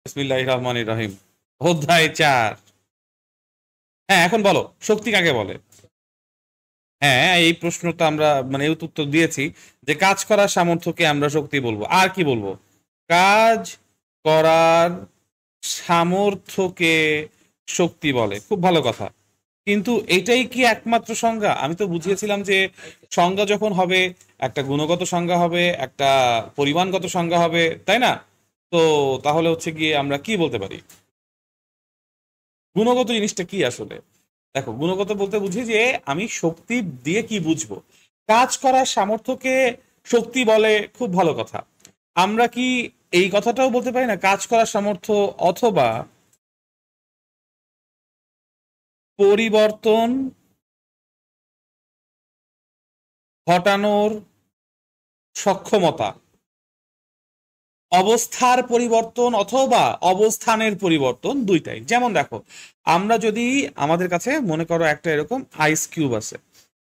বিসমিল্লাহির রহমানির রহিম। অধ্যায় 4। হ্যাঁ, এখন বলো শক্তি কাকে বলে। হ্যাঁ, এই প্রশ্নটা আমরা মানে এই উত্তর দিয়েছি যে কাজ করার সামর্থ্যকে আমরা শক্তি বলবো। আর কি বলবো? কাজ করার সামর্থ্যকে শক্তি বলে। খুব ভালো কথা। কিন্তু এটাই কি একমাত্র সংজ্ঞা? আমি তো বুঝিয়েছিলাম যে সংজ্ঞা যখন হবে, একটা গুণগত সংজ্ঞা হবে, একটা পরিমাণগত সংজ্ঞা হবে, তাই না? তো তাহলে হচ্ছে গিয়ে আমরা কি বলতে পারি? গুণগত জিনিসটা কি আসলে? দেখো, গুণগত বলতে বুঝি যে আমি শক্তি দিয়ে কি বুঝবো। কাজ করার সামর্থ্যকে শক্তি বলে, খুব ভালো কথা। আমরা কি এই কথাটাও বলতে পারি না, কাজ করার সামর্থ্য অথবা পরিবর্তন ঘটানোর সক্ষমতা, অবস্থার পরিবর্তন অথবা অবস্থানের পরিবর্তন, দুইটাই। যেমন দেখো, আমরা যদি আমাদের কাছে মনে করো একটা এরকম আইস কিউব আছে,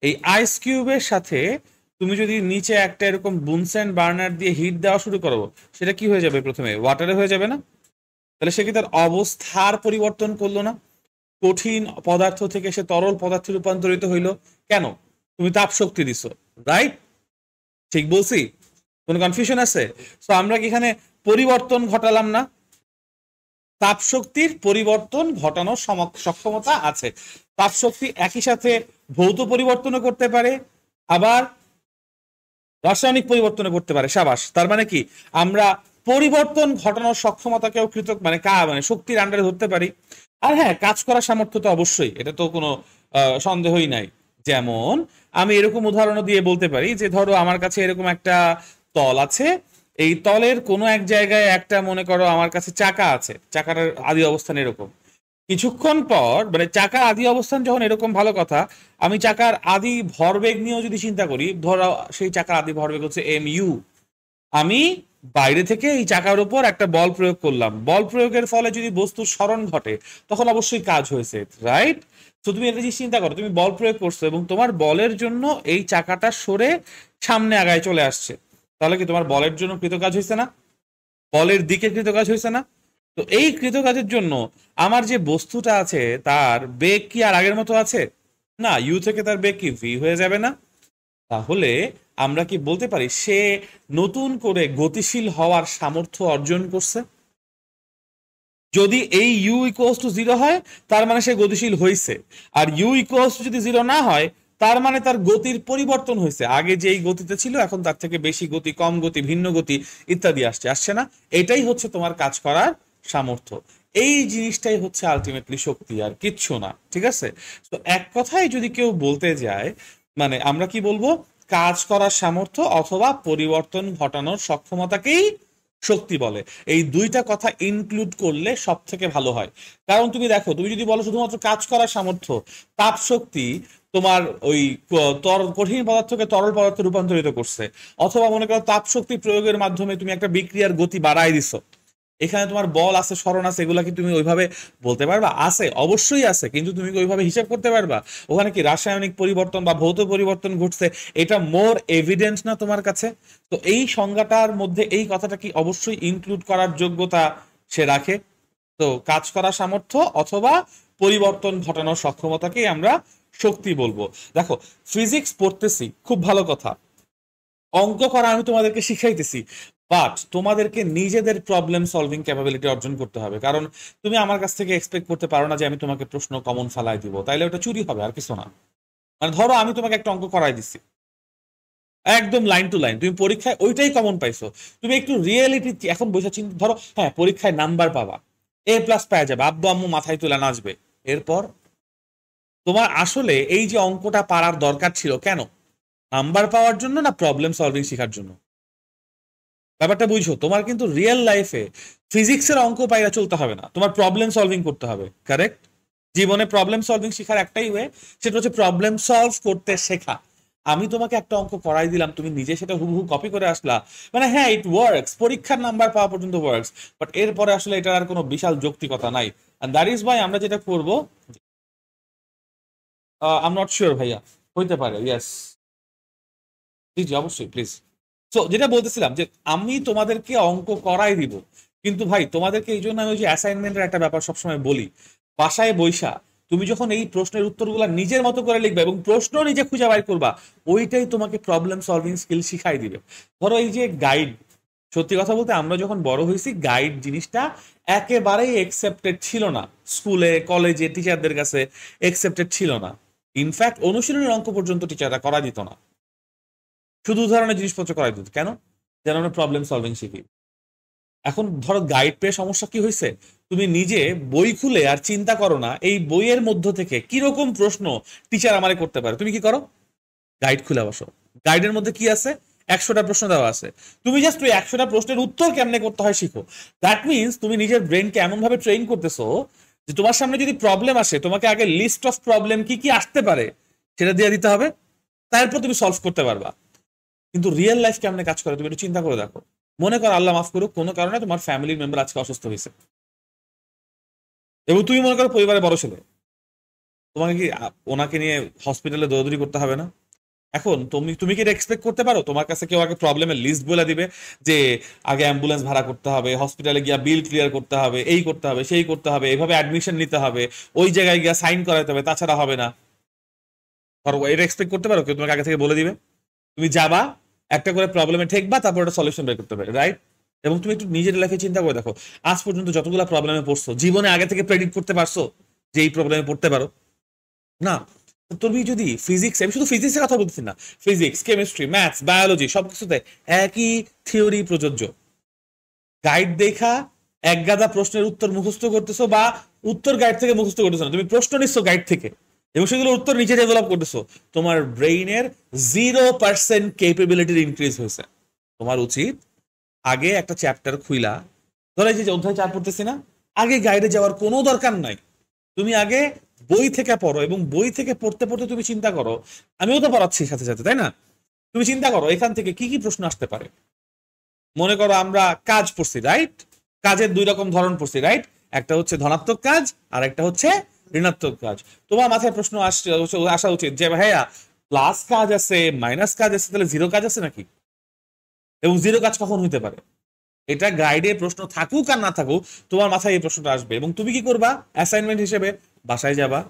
এই আইস কিউবের সাথে তুমি যদি নিচে একটা এরকম বুনসেন বার্নার দিয়ে হিট দেওয়া শুরু করো, সেটা কি হয়ে যাবে? প্রথমে ওয়াটারে হয়ে যাবে না? তাহলে সে কি তার অবস্থার পরিবর্তন করলো না? কঠিন পদার্থ থেকে সে তরল পদার্থে রূপান্তরিত হইলো। কেন? তুমি তাপ শক্তি দিছো, রাইট? ঠিক বলছি? কোনো কনফিউশন আছে? তো আমরা কি এখানে পরিবর্তন ঘটালাম না? তাপ শক্তির পরিবর্তন ঘটানোর সক্ষমতা আছে। তাপ শক্তি একই সাথে ভৌত পরিবর্তনও করতে পারে, আবার রাসায়নিক পরিবর্তন করতে পারে। সাবাস। তার মানে কি আমরা পরিবর্তন ঘটানোর সক্ষমতাকেও মানে শক্তির আন্ডারে ধরতে পারি। আর হ্যাঁ, কাজ করার সামর্থ্য তো অবশ্যই, এটা তো কোনো সন্দেহই নাই। যেমন আমি এরকম উদাহরণ দিয়ে বলতে পারি যে ধরো আমার কাছে এরকম একটা তল আছে, এই তলের কোনো এক জায়গায় একটা মনে করো আমার কাছে চাকা আছে, চাকাটার আদি অবস্থান এরকম। কিছুক্ষণ পর মানে চাকার আদি অবস্থান যখন এরকম, ভালো কথা, আমি চাকার আদি ভরবেগ নিয়েও যদি চিন্তা করি, ধরো সেই চাকার আদি ভরবেগ হচ্ছে MU। আমি বাইরে থেকে এই চাকার উপর একটা বল প্রয়োগ করলাম, বল প্রয়োগের ফলে যদি বস্তুর স্মরণ ঘটে, তখন অবশ্যই কাজ হয়েছে, রাইট? তো তুমি এটা জিনিস চিন্তা করো, তুমি বল প্রয়োগ করছো এবং তোমার বলের জন্য এই চাকাটা সরে সামনে আগায় চলে আসছে, তাহলে কি তোমার বলের জন্য কৃতকাজ হয়েছে না? বলের দিকে কৃতকাজ হয়েছে না? তো এই কৃতকাজের জন্য আমার যে বস্তুটা আছে তার বেগ কি আর আগের মতো আছে? না, ইউ থেকে তার বেগ কি ভি হয়ে যাবে না? তাহলে আমরা কি বলতে পারি সে নতুন করে গতিশীল হওয়ার সামর্থ্য অর্জন করছে? যদি এই ইউ ইকুয়ালস টু জিরো হয়, তার মানে সে গতিশীল হয়েছে। আর ইউ ইকুয়ালস টু যদি জিরো না হয়, তার মানে তার গতির পরিবর্তন হয়েছে। আগে যেই গতিতে ছিল এখন তার থেকে বেশি গতি, কম গতি, ভিন্ন গতি ইত্যাদি আসছে, আসছে না? এটাই হচ্ছে তোমার কাজ করার সামর্থ্য। এই জিনিসটাই হচ্ছে আলটিমেটলি শক্তি, আর কিচ্ছু না। ঠিক আছে? তো এক কথায় যদি কেউ বলতে যায়, মানে আমরা কি বলবো? কাজ করার সামর্থ্য অথবা পরিবর্তন ঘটানোর সক্ষমতাকেই শক্তি বলে। এই দুইটা কথা ইনক্লুড করলে সব থেকে ভালো হয়। কারণ তুমি দেখো, তুমি যদি বলো শুধুমাত্র কাজ করার সামর্থ্য, তাপ শক্তি তোমার ওই কঠিন পদার্থকে তরল পদার্থে রূপান্তরিত করছে, অথবা মনে করো তাপ শক্তি প্রয়োগের মাধ্যমে তুমি একটা বিক্রিয়ার গতি বাড়াই দিছো, এখানে তোমার বল আছে, স্মরণ আছে, এগুলা কি তুমি ওইভাবে বলতে পারবা? আছে, অবশ্যই আছে, কিন্তু তুমি কি ওইভাবে হিসাব করতে পারবা ওখানে কি রাসায়নিক পরিবর্তন বা ভৌত পরিবর্তন ঘটছে? এটা মোর এভিডেন্স না তোমার কাছে? তো এই সংজ্ঞাটার মধ্যে এই কথাটা কি অবশ্যই ইনক্লুড করার যোগ্যতা সে রাখে। তো কাজ করার সামর্থ্য অথবা পরিবর্তন ঘটানোর সক্ষমতাকেই আমরা শক্তি বলবো। দেখো, ফিজিক্স পড়তেছি, খুব ভালো কথা, অঙ্ক করা আমি তোমাদেরকে শিখাইতেছি, বাট তোমাদেরকে নিজেদের প্রবলেম সলভিং ক্যাপাবিলিটি অর্জন করতে হবে। কারণ তুমি আমার কাছ থেকে এক্সপেক্ট করতে পারো না যে আমি তোমাকে প্রশ্ন কমন ফালাই দিব, তাইলে ওটা চুরি হবে, আর কিছু না। মানে ধরো আমি তোমাকে একটা অঙ্ক করাই দিচ্ছি একদম লাইন টু লাইন, তুমি পরীক্ষায় ওইটাই কমন পাইছো, তুমি একটু রিয়েলিটি এখন বসে চিন্তা, ধরো হ্যাঁ পরীক্ষায় নাম্বার পাবা, A+ পাওয়া যাবে, আব্বু আম্মু মাথায় তুলে নাচবে, এরপর তোমার আসলে এই যে অঙ্কটা পারার দরকার ছিল কেন? নাম্বার পাওয়ার জন্য না প্রবলেম সলভিং শেখার জন্য? ব্যাপারটা বুঝছো? তোমার কিন্তু রিয়েল লাইফে ফিজিক্সের অঙ্ক পাইরা চলতে হবে না, তোমার প্রবলেম সলভিং করতে হবে, কারেক্ট? জীবনে প্রবলেম সলভিং শেখার একটাই ওয়ে, সেটা হচ্ছে প্রবলেম সলভ করতে শেখা। আমি তোমাকে একটা অঙ্ক করাই দিলাম, তুমি নিজে সেটা হুবহু কপি করে আসলা, মানে হ্যাঁ ইট ওয়ার্কস, পরীক্ষার নাম্বার পাওয়া পর্যন্ত ওয়ার্কস, বাট এরপরে আসলে এটার আর কোনো বিশাল যৌক্তিকতা নাই। এন্ড দ্যাট ইজ ওয়াই আমরা যেটা করব, আই এম নট শিওর ভাইয়া, হইতে পারে, ইয়েস। জি জি, অবশ্যই, প্লিজ। তো যেটা বলতেছিলাম যে আমি তোমাদেরকে অঙ্ক করাই দিব, কিন্তু ভাই তোমাদেরকে এই জন্য আমি ওই যে অ্যাসাইনমেন্টের একটা ব্যাপার সবসময় বলি, বাসায় বৈশা তুমি যখন এই প্রশ্নের উত্তরগুলো নিজের মতো করে লিখবে এবং প্রশ্ন নিজে খুঁজে বাইর করবা, ওইটাই তোমাকে প্রবলেম সলভিং স্কিল শিখাই দিবে। ধরো এই যে গাইড, সত্যি কথা বলতে আমরা যখন বড় হয়েছি গাইড জিনিসটা একেবারেই একসেপ্টেড ছিল না, স্কুলে কলেজে টিচারদের কাছে একসেপ্টেড ছিল না। ইনফ্যাক্ট অনুশীলনের অঙ্ক পর্যন্ত টিচাররা করা দিত না, শুধু উদাহরণের জিনিসপত্র করাই দিত। কেন? যেন আমরা প্রবলেম সলভিং শিখি। এখন ধরো গাইড পেয়ে সমস্যা কি হয়েছে, তুমি নিজে বই খুলে আর চিন্তা করো না এই বইয়ের মধ্য থেকে কিরকম প্রশ্ন টিচার আমারে করতে পারে। তুমি কি করো? গাইড খুলে বসো, গাইডের মধ্যে কি আছে, 100টা প্রশ্ন দেওয়া আছে, তুমি জাস্ট ওই 100টা প্রশ্নের উত্তর কেমনে করতে হয় শিখো। দ্যাট মিনস তুমি নিজের ব্রেনকে এমন ভাবে ট্রেন করতেছো যে তোমার সামনে যদি প্রবলেম আসে, তোমাকে আগে লিস্ট অফ প্রবলেম কি কি আসতে পারে সেটা দিয়ে দিতে হবে, তারপর তুমি সলভ করতে পারবা। কিন্তু রিয়েল লাইফ কেমনে কাজ করে তুমি একটু চিন্তা করে দেখো। মনে করো আল্লাহ মাফ করুক, কোনো কারণে তোমার ফ্যামিলির মেম্বার আজকে অসুস্থ হয়েছে এবং তুমি মনে করো পরিবারে বড় ছেলে, তোমাকে কি ওনাকে নিয়ে হসপিটালে দৌড়াদৌড়ি করতে হবে না? এখন তুমি তুমি কি এক্সপেক্ট করতে পারো তোমার কাছে কেউ আগে প্রবলেমের লিস্ট বলে দিবে যে আগে অ্যাম্বুলেন্স ভাড়া করতে হবে, হসপিটালে গিয়া বিল ক্লিয়ার করতে হবে, এই করতে হবে, সেই করতে হবে, এইভাবে অ্যাডমিশন নিতে হবে, ওই জায়গায় গিয়া সাইন করাতে হবে, তাছাড়া হবে না? এটা এক্সপেক্ট করতে পারো কেউ তোমাকে আগে থেকে বলে দিবে? তুমি যাবা, একটা করে প্রবলেমে ঠেকবা, তারপর একটা সলিউশন বের করতে হবে, রাইট? এবং তুমি একটু নিজের লাইফে চিন্তা করে দেখো, আজ পর্যন্ত যতগুলো প্রবলেমে পড়ছো, জীবনে আগে থেকে প্রেডিক্ট করতে পারছো যে এই প্রবলেমে পড়তে পারো? না। তুমি যদি ফিজিক্স, আমি শুধু ফিজিক্সের কথা বলছি না, ফিজিক্স, কেমিস্ট্রি, ম্যাথস, বায়োলজি সবকিছুতে একই থিওরি প্রযোজ্য। গাইড দেখা এক গাদা প্রশ্নের উত্তর মুখস্থ করতেছো, বা উত্তর গাইড থেকে মুখস্থ করতেছো না, তুমি প্রশ্ন নিচ্ছ গাইড থেকে এবং সেগুলো উত্তর নিজে ডেভেলপ করতেছো, তোমার ব্রেইনের 0% কেপেবিলিটির ইনক্রিজ হয়েছে। তোমার উচিত আগে একটা চ্যাপ্টার খুইলা, ধরো এই যে অধ্যায় 4 পড়তেছি না, আগে গাইডে যাওয়ার কোনো দরকার নাই, তুমি আগে বই থেকে পড়ো এবং বই থেকে পড়তে পড়তে তুমি চিন্তা করো, আমিও তো পড়াচ্ছি সাথে সাথে, তাই না? তুমি চিন্তা করো এখান থেকে কি কি প্রশ্ন আসতে পারে। মনে করো আমরা কাজ পড়ছি, রাইট? কাজের 2 রকম ধরন পড়ছি, রাইট? একটা হচ্ছে ধনাত্মক কাজ আর একটা হচ্ছে ঋণাত্মক কাজ। তোমার মাথায় প্রশ্ন আসা উচিত যে ভাইয়া প্লাস কাজ আছে, মাইনাস কাজ আছে, তাহলে জিরো কাজ আছে নাকি? এবং জিরো কাজ কখন হইতে পারে? এটা গাইডে প্রশ্ন থাকুক আর না থাকুক, তোমার মাথায় এই প্রশ্নটা আসবে এবং তুমি কি করবা? অ্যাসাইনমেন্ট হিসেবে বাসায় যাবা,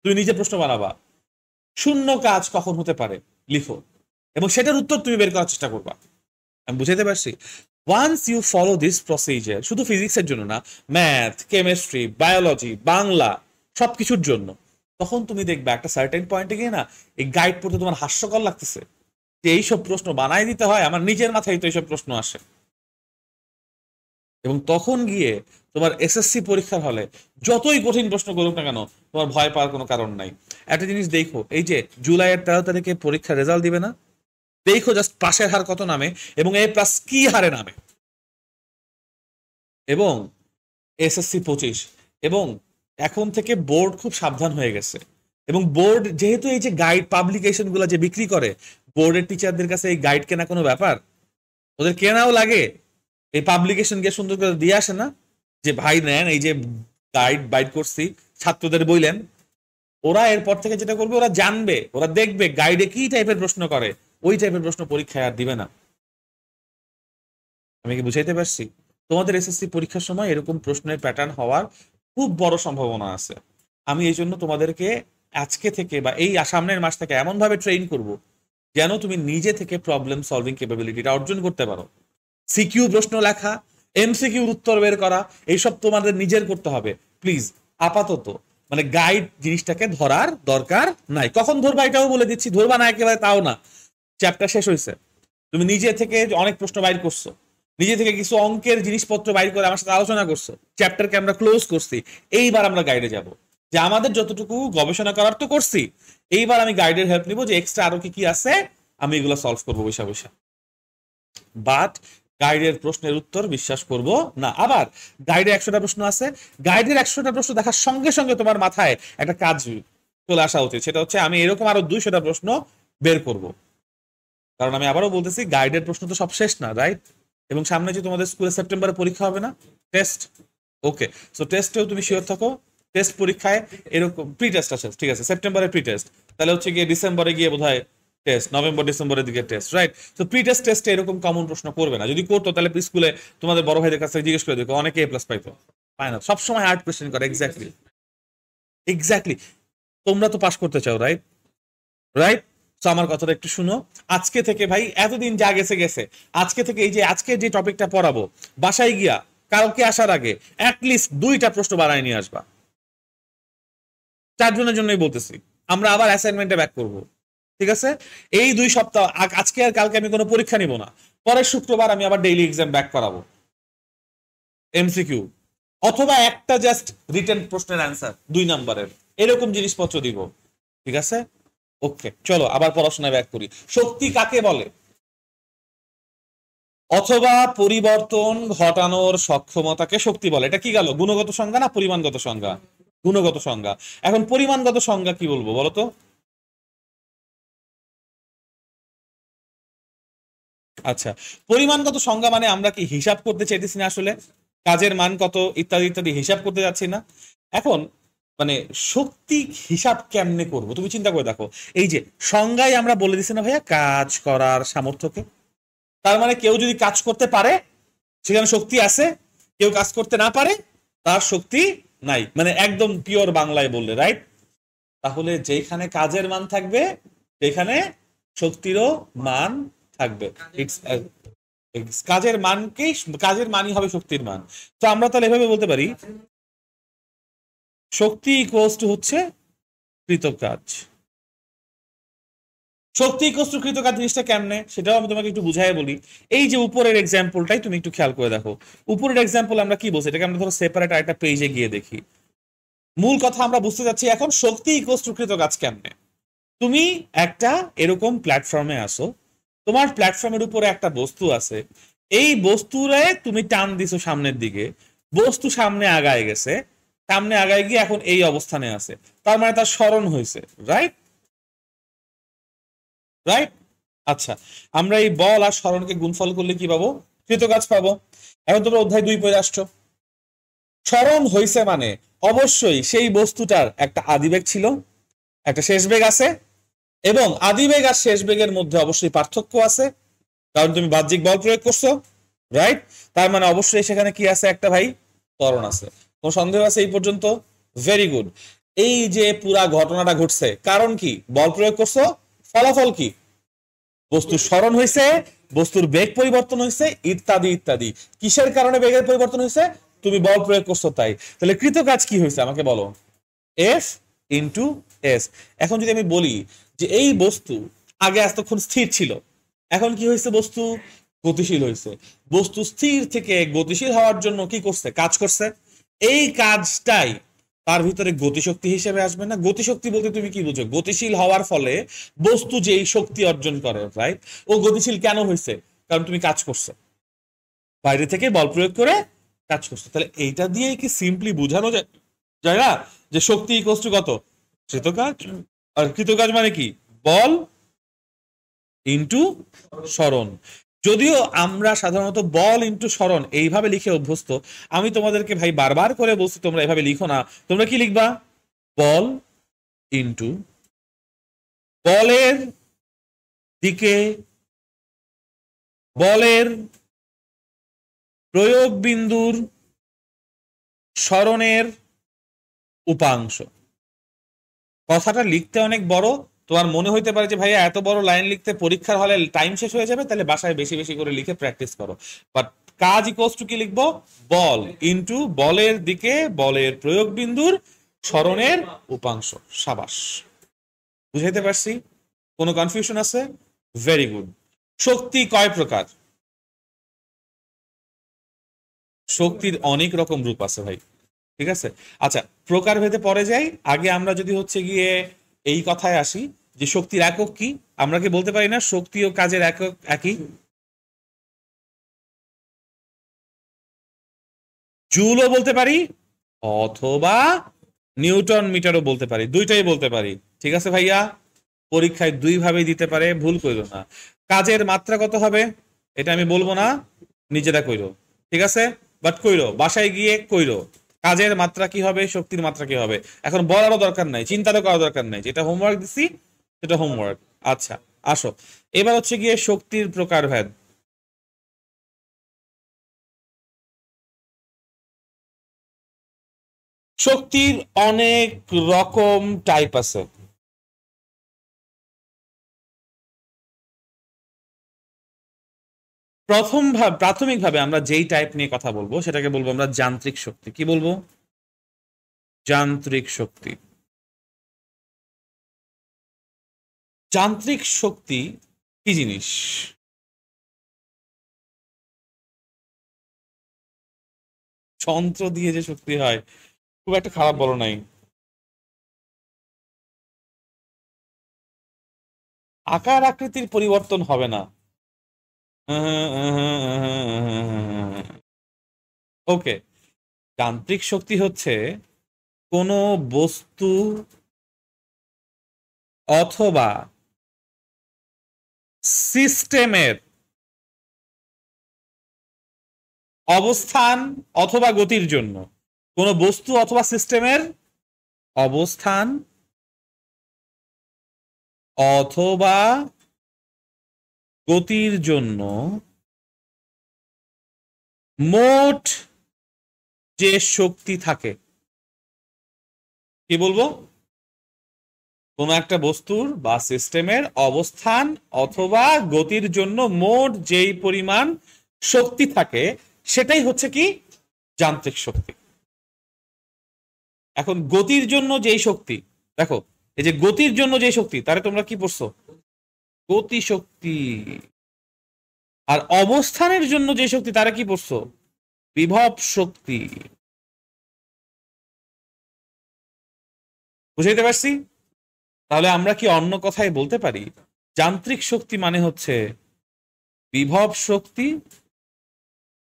তুমি নিজে প্রশ্ন বানাবা, শূন্য কাজ কখন হতে পারে লিখো এবং সেটার উত্তর তুমি বের করার চেষ্টা করবা। আমি বুঝাইতে পারছি? Once you follow this procedure, শুধু ফিজিক্সের জন্য না, ম্যাথ, কেমিস্ট্রি, বায়োলজি, বাংলা, সবকিছুর জন্য, তখন তুমি দেখবে একটা সার্টেন পয়েন্টে গিয়ে না এই গাইড পড়তে তোমার হাস্যকর লাগতেছে যে এইসব প্রশ্ন বানাই দিতে হয়, আমার নিজের মাথায় তো এইসব প্রশ্ন আসে। এবং তখন গিয়ে তোমার এসএসসি পরীক্ষার হলে যতই কঠিন প্রশ্ন করুক না কেন, তোমার ভয় পাওয়ার কোনো কারণ নাই। একটা জিনিস দেখো, এই যে জুলাইয়ের 13 তারিখে পরীক্ষার রেজাল্ট দিবে না, দেখো জাস্ট পাশের হার কত নামে এবং এ প্লাস কি হারে নামে, এবং এসএসসি 25, এবং এখন থেকে বোর্ড খুব সাবধান হয়ে গেছে। এবং বোর্ড যেহেতু এই যে গাইড পাবলিকেশন গুলা যে বিক্রি করে, বোর্ডের টিচারদের কাছে এই গাইড কেনা কোনো ব্যাপার? ওদের কেনাও লাগে, এই পাবলিকেশন গিয়ে সুন্দর করে দিয়ে আসে না যে ভাই নেন এই যে গাইড বাইট করছি, ছাত্রদের বইলেন। ওরা এরপর থেকে যেটা করবে, ওরা জানবে, ওরা দেখবে গাইডে কি টাইপের প্রশ্ন করে, ওই টাইপের প্রশ্ন পরীক্ষায় আর দিবে না। আমি কি বুঝাইতে পারছি? তোমাদের এসএসসি পরীক্ষার সময় এরকম প্রশ্নের প্যাটার্ন হওয়ার খুব বড় সম্ভাবনা আছে। আমি এই জন্য তোমাদেরকে আজকে থেকে বা এই সামনের মাস থেকে এমন ভাবে ট্রেন করব যেন তুমি নিজে থেকে প্রবলেম সলভিং ক্যাপাবিলিটিটা অর্জন করতে পারো। সিকিউ প্রশ্ন লেখা, এমসিকিউর উত্তর বের করা, এইসব তোমাদের নিজের করতে হবে। প্লিজ আপাতত মানে গাইড জিনিসটাকে ধরার দরকার নাই। কখন ধরবা এটাও বলে দিচ্ছি, ধরবা না একেবারে তাও না, চ্যাপ্টার শেষ হয়েছে, তুমি নিজে থেকে অনেক প্রশ্ন বাইর করছো, নিজে থেকে কিছু অঙ্কের জিনিসপত্র বাইর করে আমার সাথে আলোচনা করছো, চ্যাপ্টারকে আমরা ক্লোজ করছি। এইবার আমরা গাইডে যাব, যে আমাদের যতটুকু গবেষণা করার তো করছি, এইবার আমি গাইডের হেল্প নিব যে এক্সট্রা আরো কি কি আছে আমি এগুলো সলভ করবো বৈশা বৈশা। বাট গাইডের প্রশ্নের উত্তর বিশ্বাস করব না। আবার গাইডে 100টা প্রশ্ন আছে, গাইডের 100টা প্রশ্ন দেখার সঙ্গে সঙ্গে তোমার মাথায় একটা কাজ চলে আসা উচিত, সেটা হচ্ছে আমি এরকম আরো 200টা প্রশ্ন বের করব। কারণ আমি আবারও বলতেছি গাইডের প্রশ্ন তো সব শেষ না, রাইট? এবং সামনে যে তোমাদের স্কুলে সেপ্টেম্বরে পরীক্ষা হবে না, টেস্ট, ওকে, সো টেস্টেও তুমি শিওর থাকো, টেস্ট পরীক্ষায় এরকম প্রি টেস্ট আছে, ঠিক আছে, সেপ্টেম্বরে প্রি টেস্ট, তাহলে হচ্ছে গিয়ে ডিসেম্বরে গিয়ে বোধহয় টেস্ট নভেম্বর ডিসেম্বরের দিকে টেস্ট, রাইট? তো প্রি টেস্ট টেস্টে এরকম কমন প্রশ্ন করবে না, যদি করতো তাহলে স্কুলে তোমাদের বড় ভাইদের কাছ থেকে জিজ্ঞেস করে দেখো, অনেকে A+ পাইতো। পায় না, সবসময় হার্ড কোয়েশ্চেন করে। Exactly, exactly. তোমরা তো পাস করতে চাও, রাইট? রাইট। তো আমার কথাটা একটু শুনো। আজকে থেকে ভাই, এতদিন যা গেছে গেছে, আজকে থেকে এই যে আজকে যে টপিকটা পড়াবো, বাসায় গিয়া কালকে আসার আগে অ্যাটলিস্ট 2টা প্রশ্ন বানায় নিয়ে আসবা। 4 জনের জন্যই বলতেছি, আমরা আবার অ্যাসাইনমেন্টে ব্যাক করব, ঠিক আছে? এই 2 সপ্তাহ, আজকে আর কালকে আমি কোনো পরীক্ষা নিব না, পরের শুক্রবার আমি আবার ডেইলি এক্সাম ব্যাক করাবো, এমসিকিউ অথবা একটা জাস্ট রিটেন প্রশ্নের অ্যান্সার 2 নাম্বারের, এরকম জিনিসপত্র দিব, ঠিক আছে? ওকে, চলো আবার পড়াশোনায় ব্যাক করি। শক্তি কাকে বলে? অথবা পরিবর্তন ঘটানোর সক্ষমতাকে শক্তি বলে। এটা কি গেল, গুণগত সংজ্ঞা না পরিমাণগত সংজ্ঞা? গুণগত সংজ্ঞা। এখন পরিমাণগত সংজ্ঞা কি বলবো বলো তো? আচ্ছা, পরিমাণগত সংজ্ঞা মানে আমরা কি হিসাব করতে চাইতেছি না আসলে, কাজের মান কত ইত্যাদি ইত্যাদি হিসাব করতে যাচ্ছি না। এখন মানে শক্তি হিসাব কেমনে করব তুমি চিন্তা করে দেখো। এই যে সংজ্ঞায় আমরা বলে দিছি না ভাইয়া, কাজ করার সামর্থ্যকে। তার মানে কেউ যদি কাজ করতে পারে সেখানে শক্তি আছে, কেউ কাজ করতে না পারে তার শক্তি নাই, মানে একদম পিওর বাংলায় বললে, রাইট? তাহলে যেখানে কাজের মান থাকবে সেখানে শক্তিরও মান থাকবে। কাজের মানকেই, কাজের মানই হবে শক্তির মান। তো আমরা তাহলে এভাবে বলতে পারি, শক্তি ইকুয়ালস টু হচ্ছে কৃতকাজ। শক্তি ইকুয়ালস টু কৃতকাজ জিনিসটা কেমনে সেটাও আমি তোমাকে একটু বুঝাই বলি। এই যে উপরের এক্সাম্পলটাই তুমি একটু খেয়াল করে দেখো। উপরের এক্সাম্পল আমরা কি বলছি, এটাকে আমরা ধরো সেপারেট আরেকটা পেজে গিয়ে দেখি। মূল কথা আমরা বুঝতে যাচ্ছি এখন, শক্তি ইকুয়ালস টু কৃতকাজ কেমনে। তুমি একটা এরকম প্ল্যাটফর্মে আসো, তোমার প্ল্যাটফর্মের উপরে একটা বস্তু আছে, এই বস্তুরে তুমি টান দিছো সামনের দিকে, বস্তু সামনে আগায় গেছে, সামনে আগায় গিয়ে এখন এই অবস্থানে আছে, তার মানে তার স্মরণ হয়েছে, রাইট? রাইট। আচ্ছা, আমরা এই বল আর স্মরণকে গুণফল করলে কি পাবো? কৃতকাজ পাবো। এখন তোমরা অধ্যায় 2 পড়ে আসছো, স্মরণ হয়েছে মানে অবশ্যই সেই বস্তুটার একটা আদিবেগ ছিল, একটা শেষ বেগ আছে, এবং আদিবেগ আর শেষ বেগের মধ্যে অবশ্যই পার্থক্য আছে, কারণ তুমি বাহ্যিক বল প্রয়োগ করছো, রাইট? তার মানে অবশ্যই সেখানে কি আছে, একটা ভাই ত্বরণ আছে। কোন সন্দেহ আছে এই পর্যন্ত? Very good. এই যে পুরা ঘটনাটা ঘটছে, কারণ কি? বল প্রয়োগ করছো, ফলাফল কি? বস্তুর স্মরণ হয়েছে, বস্তুর বেগ পরিবর্তন হয়েছে, ইত্যাদি ইত্যাদি। কিসের কারণে বেগের পরিবর্তন হয়েছে? তুমি বল প্রয়োগ করছো তাই। তাহলে কৃতকাজ কি হয়েছে আমাকে বলো? F into S. এখন যদি আমি বলি যে এই বস্তু আগে এতক্ষণ স্থির ছিল, এখন কি হয়েছে? বস্তু গতিশীল হয়েছে। বস্তু স্থির থেকে গতিশীল হওয়ার জন্য কি করছে? কাজ করছে। এই কাজটাই তার ভিতরে গতিশক্তি হিসেবে আসবে না? গতিশক্তি বলতে তুমি কি বুঝো? গতিশীল হওয়ার ফলে বস্তু যেই শক্তি অর্জন করে, রাইট? ও গতিশীল কেন হয়েছে? কারণ তুমি কাজ করছো, বাইরে থেকে বল প্রয়োগ করে কাজ করছো। তাহলে এইটা দিয়েই কি সিম্পলি বোঝানো যায় যায় না যে শক্তি ইকুয়ালস টু কত? কৃতকাজ। আর কৃতকাজ মানে কি? বল ইন্টু স্মরণ। যদিও আমরা সাধারণত বল ইন্টু স্মরণ এইভাবে লিখে অভ্যস্ত, আমি তোমাদেরকে ভাই বারবার করে বলছি তোমরা এভাবে লিখো না। তোমরা কি লিখবা? বল ইন্টু বলের দিকে বলের প্রয়োগ বিন্দুর স্মরণের উপাংশ। কথাটা লিখতে অনেক বড়, তোমার মনে হইতে পারে যে ভাইয়া এত বড় লাইন লিখতে পরীক্ষার হলে টাইম শেষ হয়ে যাবে, তাহলে বাসায় বেশি বেশি করে লিখে প্র্যাকটিস করো। বাট কাজ ইকুয়ালস টু কি লিখবো? বল ইন্টু বলের দিকে বলের প্রয়োগ বিন্দুর স্মরণের উপাংশ। সাবাস, বুঝাইতে পারছি? কোনো কনফিউশন আছে? Very good. শক্তি কয় প্রকার? শক্তির অনেক রকম রূপ আছে ভাই, ঠিক আছে? আচ্ছা, প্রকার ভেদে পরে যাই। আগে আমরা যদি হচ্ছে গিয়ে এই কথায় আসি যে শক্তির একক কি, আমরা কি বলতে পারি না শক্তি ও কাজের একক একই? জুলও বলতে পারি, অথবা নিউটন মিটারও বলতে পারি, দুইটাই বলতে পারি, ঠিক আছে ভাইয়া? পরীক্ষায় 2 ভাবেই দিতে পারে, ভুল কইরো না। কাজের মাত্রা কত হবে এটা আমি বলবো না, নিজেরা কইরো, ঠিক আছে? বাট কইরো, বাসায় গিয়ে কইরো কাজের মাত্রা কি হবে, শক্তির মাত্রা কি হবে। এখন বলারও দরকার নাই, চিন্তারও করার দরকার নাই, যেটা হোমওয়ার্ক দিছি সেটা হোমওয়ার্ক। আচ্ছা, আসো, এবার হচ্ছে গিয়ে শক্তির প্রকারভেদ। শক্তির অনেক রকম টাইপ আছে। প্রাথমিকভাবে আমরা যেই টাইপ নিয়ে কথা বলবো সেটাকে বলবো আমরা যান্ত্রিক শক্তি। কি বলবো? যান্ত্রিক শক্তি। যান্ত্রিক শক্তি কি জিনিস? যন্ত্র দিয়ে যে শক্তি হয়, খুব একটা খারাপ বলো নাই। আকার আকৃতির পরিবর্তন হবে না। ওকে, যান্ত্রিক শক্তি হচ্ছে কোনো বস্তু অথবা সিস্টেমের অবস্থান অথবা গতির জন্য, কোনো বস্তু অথবা সিস্টেমের অবস্থান অথবা গতির জন্য মোট যে শক্তি থাকে। কি বলবো? কোন একটা বস্তুর বা সিস্টেমের অবস্থান অথবা গতির জন্য মোট যেই পরিমাণ শক্তি থাকে সেটাই হচ্ছে কি যান্ত্রিক শক্তি। এখন গতির জন্য যেই শক্তি, দেখো এই যে গতির জন্য যে শক্তি, তারে তোমরা কি পড়ছো? গতি শক্তি। আর অবস্থানের জন্য যে শক্তি, তারা কি পড়ছো? বিভব শক্তি। বুঝাইতে পারছি? তাহলে আমরা কি অন্য কথায় বলতে পারি যান্ত্রিক শক্তি মানে হচ্ছে বিভব শক্তি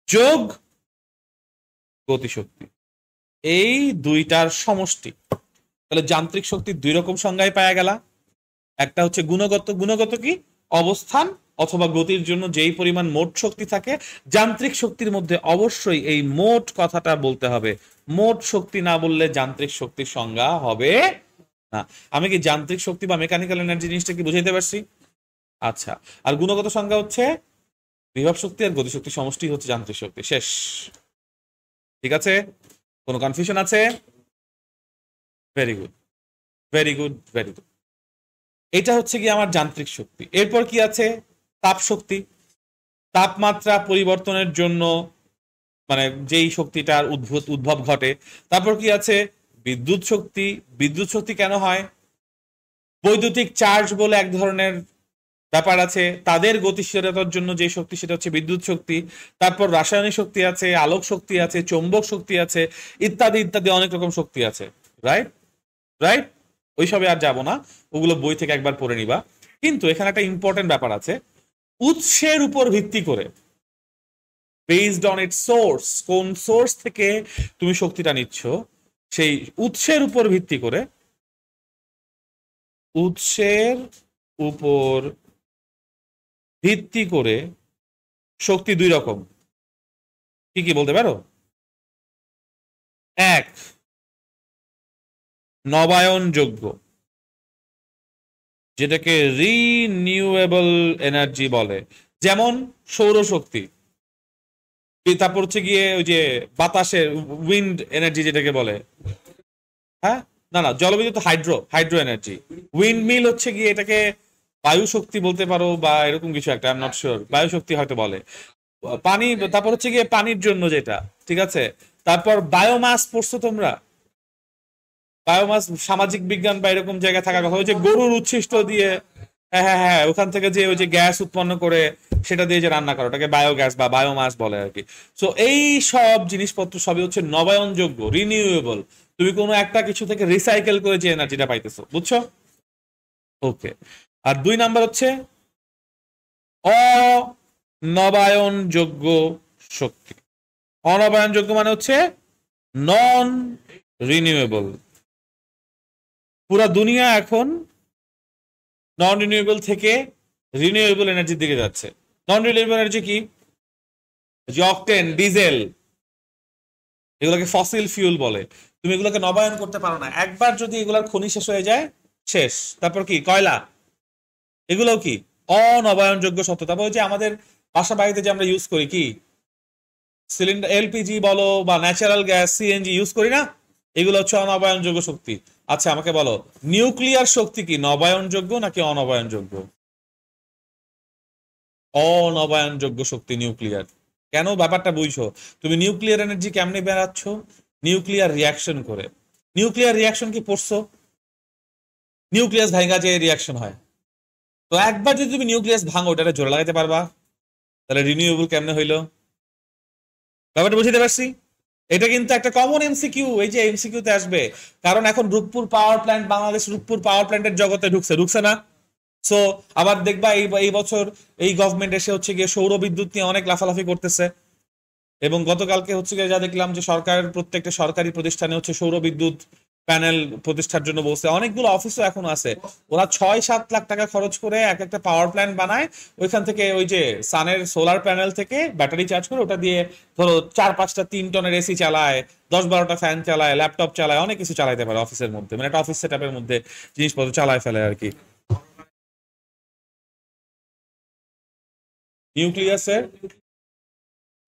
যোগ গতিশক্তি, এই দুইটার সমষ্টি। তাহলে যান্ত্রিক শক্তির দুই রকম সংজ্ঞায় পাওয়া গেল। একটা হচ্ছে গুণগত। গুণগত কি? অবস্থান অথবা গতির জন্য যেই পরিমাণ মোট শক্তি থাকে। যান্ত্রিক শক্তির মধ্যে অবশ্যই এই মোট কথাটা বলতে হবে, মোট শক্তি না বললে যান্ত্রিক শক্তির সংজ্ঞা হবে না। আমি কি যান্ত্রিক শক্তি বা মেকানিক্যাল এনার্জি জিনিসটা কি বুঝাইতে পারছি? আচ্ছা, আর গুণগত সংজ্ঞা হচ্ছে বিভব শক্তি আর গতিশক্তি সমষ্টি হচ্ছে যান্ত্রিক শক্তি। শেষ। ঠিক আছে? কোনো কনফিউশন আছে? Very good, very good, very good. এটা হচ্ছে কি আমার যান্ত্রিক শক্তি। এরপর কি আছে? তাপ শক্তি। তাপমাত্রা পরিবর্তনের জন্য মানে যেই শক্তিটার উদ্ভব ঘটে। তারপর কি আছে? বিদ্যুৎ শক্তি। বিদ্যুৎ শক্তি কেন হয়? বৈদ্যুতিক চার্জ বলে এক ধরনের ব্যাপার আছে, তাদের গতিশীলতার জন্য যে শক্তি সেটা হচ্ছে বিদ্যুৎ শক্তি। তারপর রাসায়নিক শক্তি আছে, আলোক শক্তি আছে, চৌম্বক শক্তি আছে, ইত্যাদি ইত্যাদি অনেক রকম শক্তি আছে। Right, right. ওইসবে আর যাব না, ওগুলো বই থেকে একবার পড়ে নিবা। কিন্তু এখানে একটা ইম্পর্টেন্ট ব্যাপার আছে। উৎসের উপর ভিত্তি করে, বেসড অন ইটস সোর্স, কোন সোর্স থেকে তুমি শক্তিটা নিচ্ছ সেই উৎসের উপর ভিত্তি করে, উৎসের উপর ভিত্তি করে শক্তি দুই রকম। কি কি বলতে পারো? এক, নবায়নযোগ্য, যেটাকে রিনিউয়েবল এনার্জি বলে, যেমন সৌরশক্তি। তারপর হচ্ছে গিয়ে ওই যে বাতাসের উইন্ড এনার্জি যেটাকে বলে। হ্যাঁ, না না, জলবিদ্যুৎ hydro, hydro energy. Wind mill হচ্ছে গিয়ে এটাকে বায়ু শক্তি বলতে পারো বা এরকম কিছু একটা, আই এম নট শিওর, বায়ু শক্তি হয়তো বলে। পানি, তারপর হচ্ছে গিয়ে পানির জন্য যেটা, ঠিক আছে। তারপর বায়োমাস পড়ছো তোমরা? বায়োমাস সামাজিক বিজ্ঞান বা এরকম জায়গায় থাকার কথা। ওই যে গরুর উচ্ছিষ্ট দিয়ে, হ্যাঁ হ্যাঁ হ্যাঁ, ওখান থেকে যে ওই যে গ্যাস উৎপন্ন করে সেটা দিয়ে যে রান্না করে, ওটাকে বায়োগ্যাস বা বায়োমাস বলে আর কি। সো এই সব জিনিসপত্র সবই হচ্ছে নবায়নযোগ্য, রিনিউয়েবল। তুমি কোনো একটা কিছু থেকে রিসাইকেল করে যে এনার্জিটা পাইতেছো, বুঝছো? ওকে। আর দুই নাম্বার হচ্ছে অনবায়নযোগ্য শক্তি। অনবায়নযোগ্য মানে হচ্ছে নন রিনিউয়েবল। পুরা দুনিয়া এখন নন রিনিউয়েবল থেকে রিনিউয়েবল এনার্জির দিকে যাচ্ছে। নন রিনিউয়েবল এনার্জি কি? যে অকটেন, ডিজেল, এগুলোকে ফসিল ফিউল বলে। তুমি এগুলোকে নবায়ন করতে পারো না। একবার যদি এগুলার খনি শেষ হয়ে যায়, শেষ। তারপর কি? কয়লা। এগুলোও কি অনবায়নযোগ্য শর্ত। তারপর হচ্ছে আমাদের বাসা বাড়িতে যে আমরা ইউজ করি কি সিলিন্ডার, এলপিজি বলো বা ন্যাচারাল গ্যাস, সিএনজি ইউজ করি না, এগুলো হচ্ছে অনবায়নযোগ্য শক্তি। আচ্ছা আমাকে বলো, নিউক্লিয়ার শক্তি কি নবায়নযোগ্য নাকি অনবায়নযোগ্য? অনবায়নযোগ্য শক্তি নিউক্লিয়ার। কেন? ব্যাপারটা বুঝছো? তুমি নিউক্লিয়ার এনার্জি কেমনে বেরাচ্ছ? নিউক্লিয়ার রিয়াকশন করে। নিউক্লিয়ার রিয়াকশন কি পড়ছো? নিউক্লিয়াস ভাঙা যে রিয়াকশন হয়, তো একবার যদি তুমি নিউক্লিয়াস ভাঙো ওটাকে জোড়া লাগাতে পারবা, তাহলে রিনিউয়েবল কেমনে হইলো? ব্যাপারটা বুঝতে পারছি? এটা কিন্তু একটা কমন এমসিকিউ, এই যে এমসিকিউ তে আসবে, কারণ এখন রূপপুর পাওয়ার প্ল্যান্ট, বাংলাদেশ রূপপুর পাওয়ার প্ল্যান্টের জগতে ঢুকছে, ঢুকছে না? সো আবার দেখবা এই এই বছর এই গভর্নমেন্ট এসে হচ্ছে গিয়ে সৌর বিদ্যুৎ নিয়ে অনেক লাফালাফি করতেছে। এবং গতকালকে হচ্ছে গিয়ে যা দেখলাম যে সরকারের প্রত্যেকটা সরকারি প্রতিষ্ঠানে হচ্ছে সৌর বিদ্যুৎ প্যানেল প্রতিষ্ঠার জন্য বলছে। অনেকগুলো অফিসও এখন আছে, ওরা 6-7 লাখ টাকা খরচ করে এক একটা পাওয়ার প্ল্যান্ট বানায়, ওইখান থেকে ওই যে সানের সোলার প্যানেল থেকে ব্যাটারি চার্জ করে ওটা দিয়ে ধরো 4-5টা 3 টনের এসি চালায়, 10-12টা ফ্যান চালায়, ল্যাপটপ চালায়, অনেক কিছু চালাইতে পারে অফিসের মধ্যে, মানে একটা অফিস সেটআপের মধ্যে জিনিসপত্র চালায় ফেলে আর কি। নিউক্লিয়াসের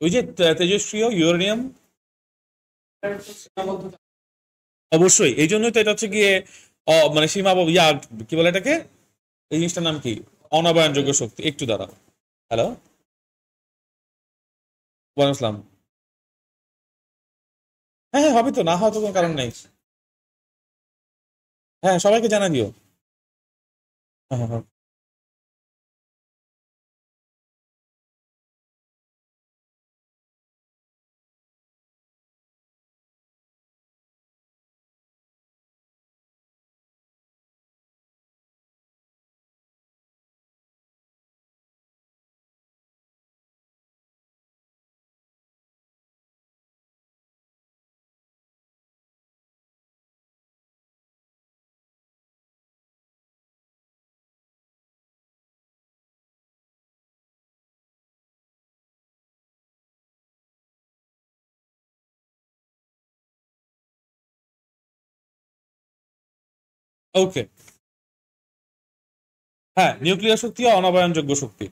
ওই যে তেজস্ক্রিয় ইউরেনিয়াম, অবশ্যই এই জন্যই তো এটা হচ্ছে গিয়ে মানে সীমা কি বলে এটাকে, এই জিনিসটার নাম কি, অনবায়নযোগ্য শক্তি। একটু দাঁড়া। হ্যালো, ওয়ালাইকুম আসসালাম। হ্যাঁ হ্যাঁ, হবে তো, না হওয়ার তো কোনো কারণ নেই। হ্যাঁ সবাইকে জানা দিও। হ্যাঁ হ্যাঁ হ্যাঁ। ওকে। হ্যাঁ, নিউক্লিয়ার শক্তি অনবায়নযোগ্য শক্তি।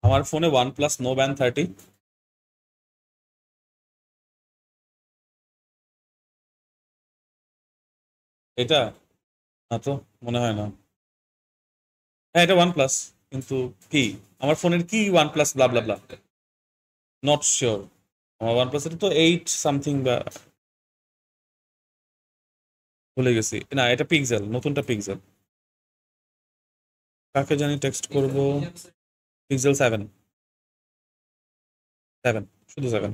আমার ফোনে OnePlus নো ব্যান্ড 30। এটা না তো, মনে হয় না। হ্যাঁ এটা OnePlus, কিন্তু কি আমার ফোনের কি OnePlus blah blah blah, not sure. আমার OnePlus এটা তো 8 সামথিং বা, ভুলে গেছি। না এটা পিক্সেল, নতুনটা পিক্সেল। কাকে জানি টেক্সট করব। পিক্সেল 7, 7, শুধু 7।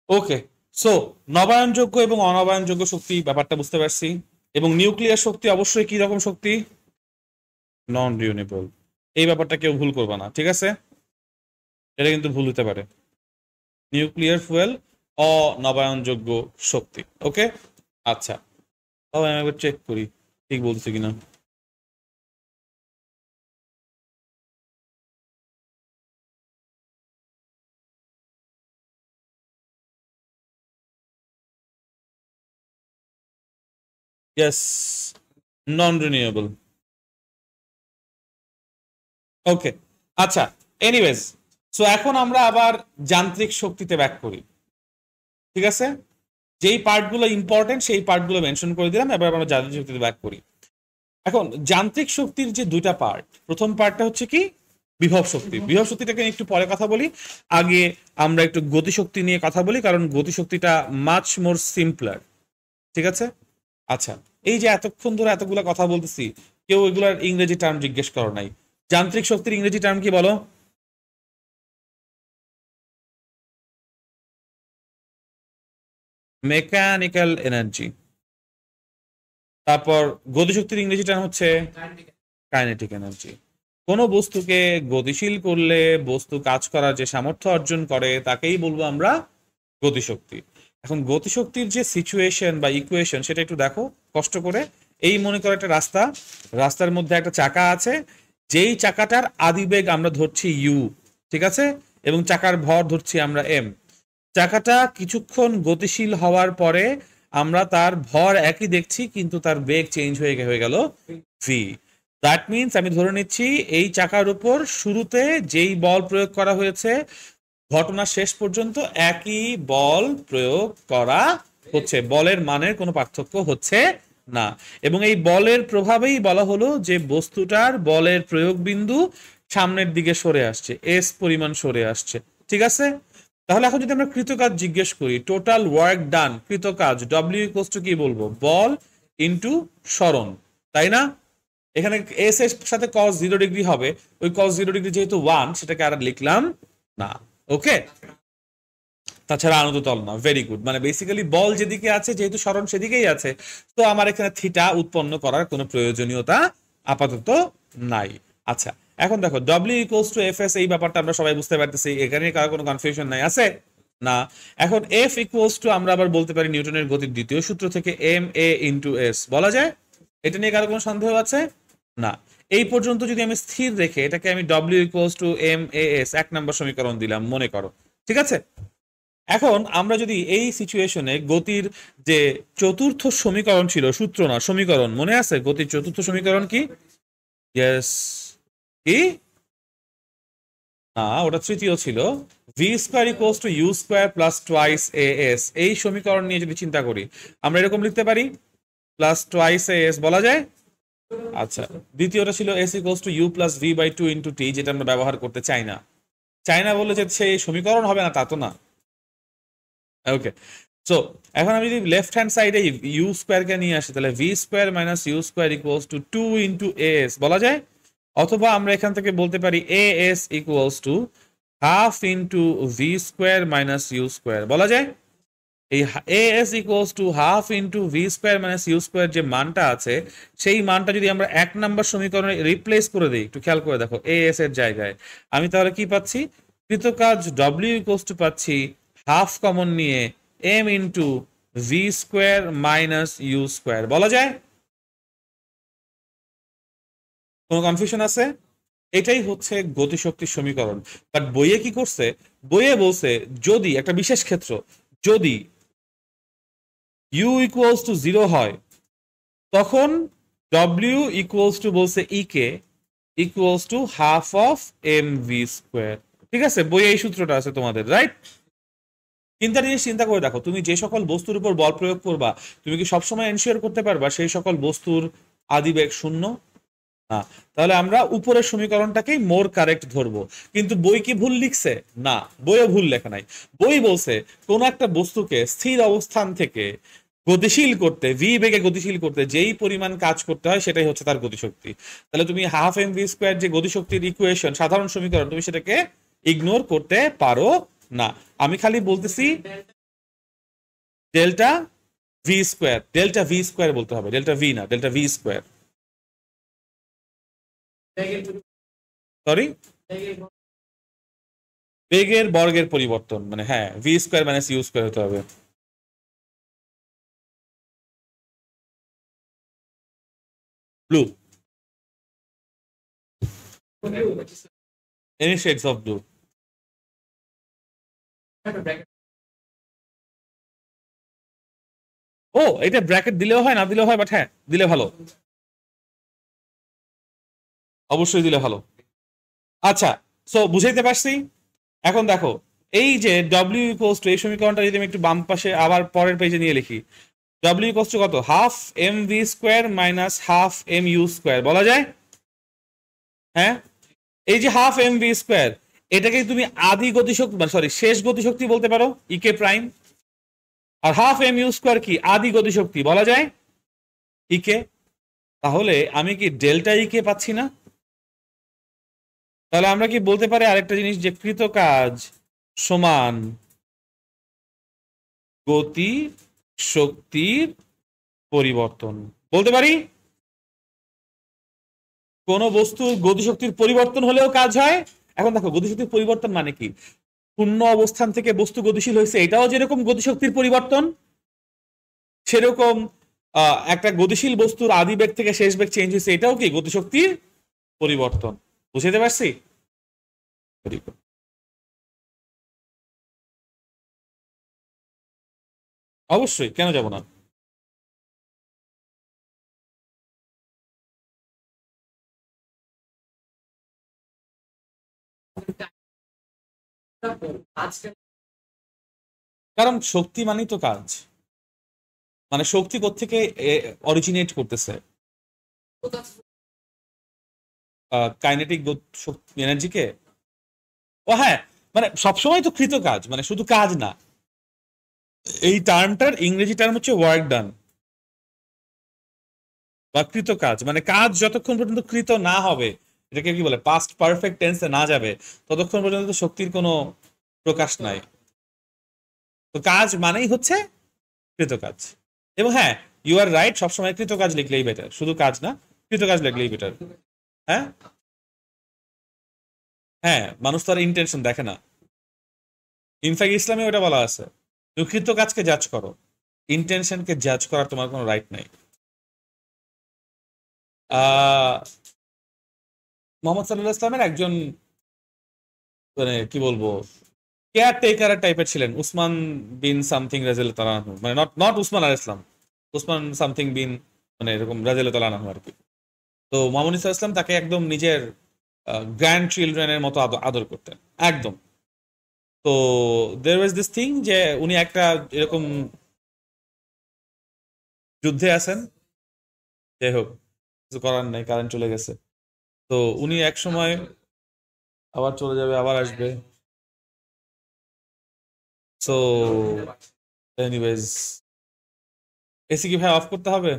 ওকে। সো নবায়নযোগ্য এবং অনবায়নযোগ্য শক্তি ব্যাপারটা বুঝতে পারছি। এবং নিউক্লিয়ার শক্তি অবশ্যই কি রকম শক্তি? নন রিনিউয়েবল। এই ব্যাপারটা কেউ ভুল করবে না, ঠিক আছে? এটা কিন্তু ভুল হতে পারে। নিউক্লিয়ার ফুয়েল অনবায়নযোগ্য শক্তি। ওকে। আচ্ছা, তাহলে আমি একবার চেক করি ঠিক বলছি কিনা। Yes, non renewable. ওকে। আচ্ছা, এনিওয়েজ, সো এখন আমরা আবার যান্ত্রিক শক্তিতে ব্যাক করি, ঠিক আছে? যেই পার্টগুলো ইম্পর্টেন্ট সেই পার্টগুলো মেনশন করে দিলাম, এবার আমরা যান্ত্রিক শক্তিতে ব্যাক করি। এখন যান্ত্রিক শক্তির যে দুইটা পার্ট, প্রথম পার্টটা হচ্ছে কি বিভব শক্তি। বিভব শক্তিটাকে নিয়ে একটু পরে কথা বলি, আগে আমরা একটু গতিশক্তি নিয়ে কথা বলি, কারণ গতিশক্তিটা মাচ মোর সিম্পলার, ঠিক আছে? আচ্ছা, এই যে এতক্ষণ ধরে এতগুলা কথা বলতেছি, কেউ এগুলার ইংরেজি টার্ম জিজ্ঞেস করো নাই। যান্ত্রিক শক্তির ইংরেজি টার্ম কি বলো? Mechanical energy. তারপর গতিশক্তির ইংরেজি টার্ম হচ্ছে কাইনেটিক এনার্জি। কোনো বস্তুকে গতিশীল করলে বস্তু কাজ করার যে সামর্থ্য অর্জন করে তাকেই বলবো আমরা গতিশক্তি। এখন গতিশক্তির যে সিচুয়েশন বা ইকুয়েশন সেটা একটু দেখো কষ্ট করে। এই মনে করো একটা রাস্তা, রাস্তার মধ্যে একটা চাকা আছে, যেই চাকাটার আদিবেগ আমরা ধরছি ইউ, ঠিক আছে, এবং চাকার ভর ধরছি আমরা এম। চাকাটা কিছুক্ষণ গতিশীল হওয়ার পরে আমরা তার ভর একই দেখছি, কিন্তু তার বেগ চেঞ্জ হয়ে গেল ভি। দ্যাট মিনস আমি ধরে নিচ্ছি এই চাকার উপর শুরুতে যেই বল প্রয়োগ করা হয়েছে, ঘটনা শেষ পর্যন্ত একই বল প্রয়োগ করা হচ্ছে, বলের মানের কোনো পার্থক্য হচ্ছে না। এবং এই বলের প্রভাবেই বলা হলো যে বস্তুটার বলের প্রয়োগ বিন্দু সামনের দিকে সরে আসছে, এস পরিমাণ সরে আসছে, ঠিক আছে। তাহলে এখন যদি আমরা কৃতকাজ জিজ্ঞেস করি, টোটাল ওয়ার্ক ডান, কৃতকাজ, ডব্লিউ ইকুয়ালস টু কি বলবো, বল ইনটু সরণ, তাই না। এখানে এস এর সাথে cos 0 ডিগ্রি হবে, ওই cos 0 ডিগ্রি যেহেতু 1, সেটাকে আর লিখলাম না, ওকে। তাছাড়া আনত তল না, ভেরি গুড। মানে বেসিক্যালি বল যেদিকে আছে, যেহেতু সরণ সেদিকেই আছে, তো আমার এখানে থিটা উৎপন্ন করার কোনো প্রয়োজনীয়তা আপাতত নাই। আচ্ছা, এখন দেখো W equals two F S, এই ব্যাপারটা আমরা সবাই বুঝতে পারতেছি, এখানে কারো কোনো কনফিউশন নাই, আছে না। এখন এফ ইকুয়ালস টু আমরা আবার বলতে পারি নিউটনের গতির দ্বিতীয় সূত্র থেকে এম এ ইন্টু এস বলা যায়। এটা নিয়ে কারো কোনো সন্দেহ আছে না। এই পর্যন্ত যদি আমি স্থির রেখে এটাকে আমি W equals to M A S 1 number সমীকরণ দিলাম মনে করো, ঠিক আছে। এখন আমরা যদি এই সিচুয়েশনে গতির যে চতুর্থ সমীকরণ ছিল, সূত্র না সমীকরণ, মনে আছে গতির চতুর্থ সমীকরণ কি? ইয়েস, কি না, ওটা তৃতীয় ছিল, V square equals to U square plus twice A S. এই সমীকরণ নিয়ে যদি চিন্তা করি আমরা এরকম লিখতে পারি, প্লাস টোয়াইস এ এস বলা যায়। আচ্ছা, দ্বিতীয়টা ছিল S equals to U plus V by two into T, যেটা আমরা ব্যবহার করতে চাই না। চাই না বলে যে সেই সমীকরণ হবে না তা তো না, ওকে। সো এখন আমি যদি লেফট হ্যান্ড সাইডে ইউ স্কোয়ারকে নিয়ে আসি, তাহলে V square minus U square equals to 2 into A S বলা যায়। অথবা আমরা এখান থেকে বলতে পারি A S equals to half into V square minus U square বলা যায়। এই A S equals to half into V square minus U square যে মানটা আছে, সেই মানটা যদি আমরা 1 নম্বর সমীকরণে রিপ্লেস করে দিই, একটু খেয়াল করে দেখো, এ এস এর জায়গায় আমি তাহলে কি পাচ্ছি, কৃতকাজ ডব্লিউ ইকুয়ালস টু পাচ্ছি হাফ কমন নিয়ে M into V square minus U square বলা যায়। কোনো কনফিউশন আছে? এটাই হচ্ছে গতিশক্তির সমীকরণ। বাট বইয়ে কি করছে, বইয়ে বলছে যদি একটা বিশেষ ক্ষেত্র, যদি ইউ ইকুয়ালস টু 0 হয়, তখন ডব্লিউ ইকুয়ালস টু বলছে E K equals to half of M V square, ঠিক আছে। বইয়ে এই সূত্রটা আছে তোমাদের, রাইট। চিন্তা জিনিস চিন্তা করে দেখো, তুমি যে সকল বস্তুর উপর বল প্রয়োগ করবা, তুমি কি সবসময় এনশিওর করতে পারবা সেই সকল বস্তুর আদিবেগ শূন্য? না। তাহলে আমরা উপরের সমীকরণটাকেই মোর কারেক্ট ধরবো। কিন্তু বই কি ভুল লিখছে? না, বইও ভুল লেখা নাই। বই বলছে কোন একটা বস্তুকে স্থির অবস্থান থেকে গতিশীল করতে, ভি বেগে গতিশীল করতে যেই পরিমাণ কাজ করতে হয় সেটাই হচ্ছে তার গতিশক্তি। তাহলে তুমি হাফ এম ভি স্কোয়ার যে গতিশক্তির ইকুয়েশন, সাধারণ সমীকরণ, তুমি সেটাকে ইগনোর করতে পারো না। আমি খালি বলতেছি delta V square, delta V square বলতে হবে, ডেল্টা ভি না, ডেল্টা ভি স্কোয়ার। সরি, বেগের বর্গের পরিবর্তন, মানে হ্যাঁ, V square minus U square হতে হবে। Blue, any shades of blue. ও, এটা ব্র্যাকেট দিলেও হয় না দিলেও হয়, বাট হ্যাঁ দিলে ভালো, অবশ্যই দিলে ভালো। আচ্ছা, সো বুঝাইতে পারছি। এখন দেখো, এই যে ডব্লিউ ইকুয়ালস টু, এই সমীকরণটা যদি আমি একটু বাম পাশে আবার পরের পেজে নিয়ে লিখি, ডব্লিউ ইকুয়ালস টু কত, half M V square minus half M U square বলা যায়। হ্যাঁ, এই যে হাফ এম ভি স্কোয়ার, এটাকে তুমি আদি গতিশক্তি, সরি শেষ গতিশক্তি বলতে পারো, ইকে প্রাইম। আর হাফ এম ইউ স্কোয়ার কি, আদি গতিশক্তি বলা যায়, ইকে। তাহলে আমি কি ডেল্টা ইকে পাচ্ছি না? তাহলে আমরা কি বলতে পারি আরেকটা জিনিস, যে কৃত কাজ সমান গতি শক্তির পরিবর্তন বলতে পারি। কোন বস্তুর গতিশক্তির পরিবর্তন হলেও কাজ হয়। এখন দেখো, গতিশক্তির পরিবর্তন মানে কি, শূন্য অবস্থান থেকে বস্তু গতিশীল হয়েছে, এটাও যেরকম গতিশক্তির পরিবর্তন, সেরকম একটা গতিশীল বস্তুর আদি বেগ থেকে শেষ বেগ চেঞ্জ হয়েছে, এটাও কি গতিশক্তির পরিবর্তন। বুঝতে পারছি? অবশ্যই, কেন যাব না। কারণ শক্তি মানেই তো কাজ, মানে শক্তি কোত্থেকে অরিজিনেট করতেছে? কাইনেটিক শক্তি, এনার্জিকে। ও হ্যাঁ, মানে সবসময় তো কৃত কাজ, মানে শুধু কাজ না, এই টার্মটার ইংরেজি টার্ম হচ্ছে ওয়ার্ক ডান বা কৃত কাজ। মানে কাজ যতক্ষণ পর্যন্ত কৃত না হবে, এটাকে কি বলে, পাস্ট পারফেক্ট টেন্সে না যাবে, ততক্ষণ পর্যন্ত তো শক্তির কোনো প্রকাশ নাই। তো কাজ মানেই হচ্ছে কৃত কাজ। এবং হ্যাঁ, ইউ আর রাইট, সবসময় কৃত কাজ লিখলেই বেটার, শুধু কাজ না, কৃত কাজ লিখলেই বেটার। হ্যাঁ হ্যাঁ, মানুষ তো আর ইন্টেনশন দেখে না। ইনফ্যাক্ট ইসলামে ওটা বলা আছে, তুমি কৃত কাজকে জাজ করো, ইন্টেনশনকে জাজ করার তোমার কোনো রাইট নাই। আহ মোহাম্মদ সাল্লাহ ইসলামের একজন, মানে কি বলবো, কেয়ার টেকার টাইপের ছিলেন উসমান বিন সামথিং রাজিয়াল তাআলা আনহু, মানে নট নট উসমান আল ইসলাম, উসমান সামথিং বিন, মানে এরকম রাজিয়াল তাআলা আনহু আর কি। তো মোহাম্মদ ইসলাম তাকে একদম নিজের গ্র্যান্ড চিলড্রেনের মতো আদর করতেন একদম। তো দের ওয়াজ দিস থিং যে উনি একটা এরকম যুদ্ধে আছেন, যাই হোক, কিছু করার নাই, কারেন্ট চলে গেছে। তো উনি এক সময় আবার চলে যাবে, আবার আসবে। সো এনিওয়েজ, এসি কি ভাই অফ করতে হবে?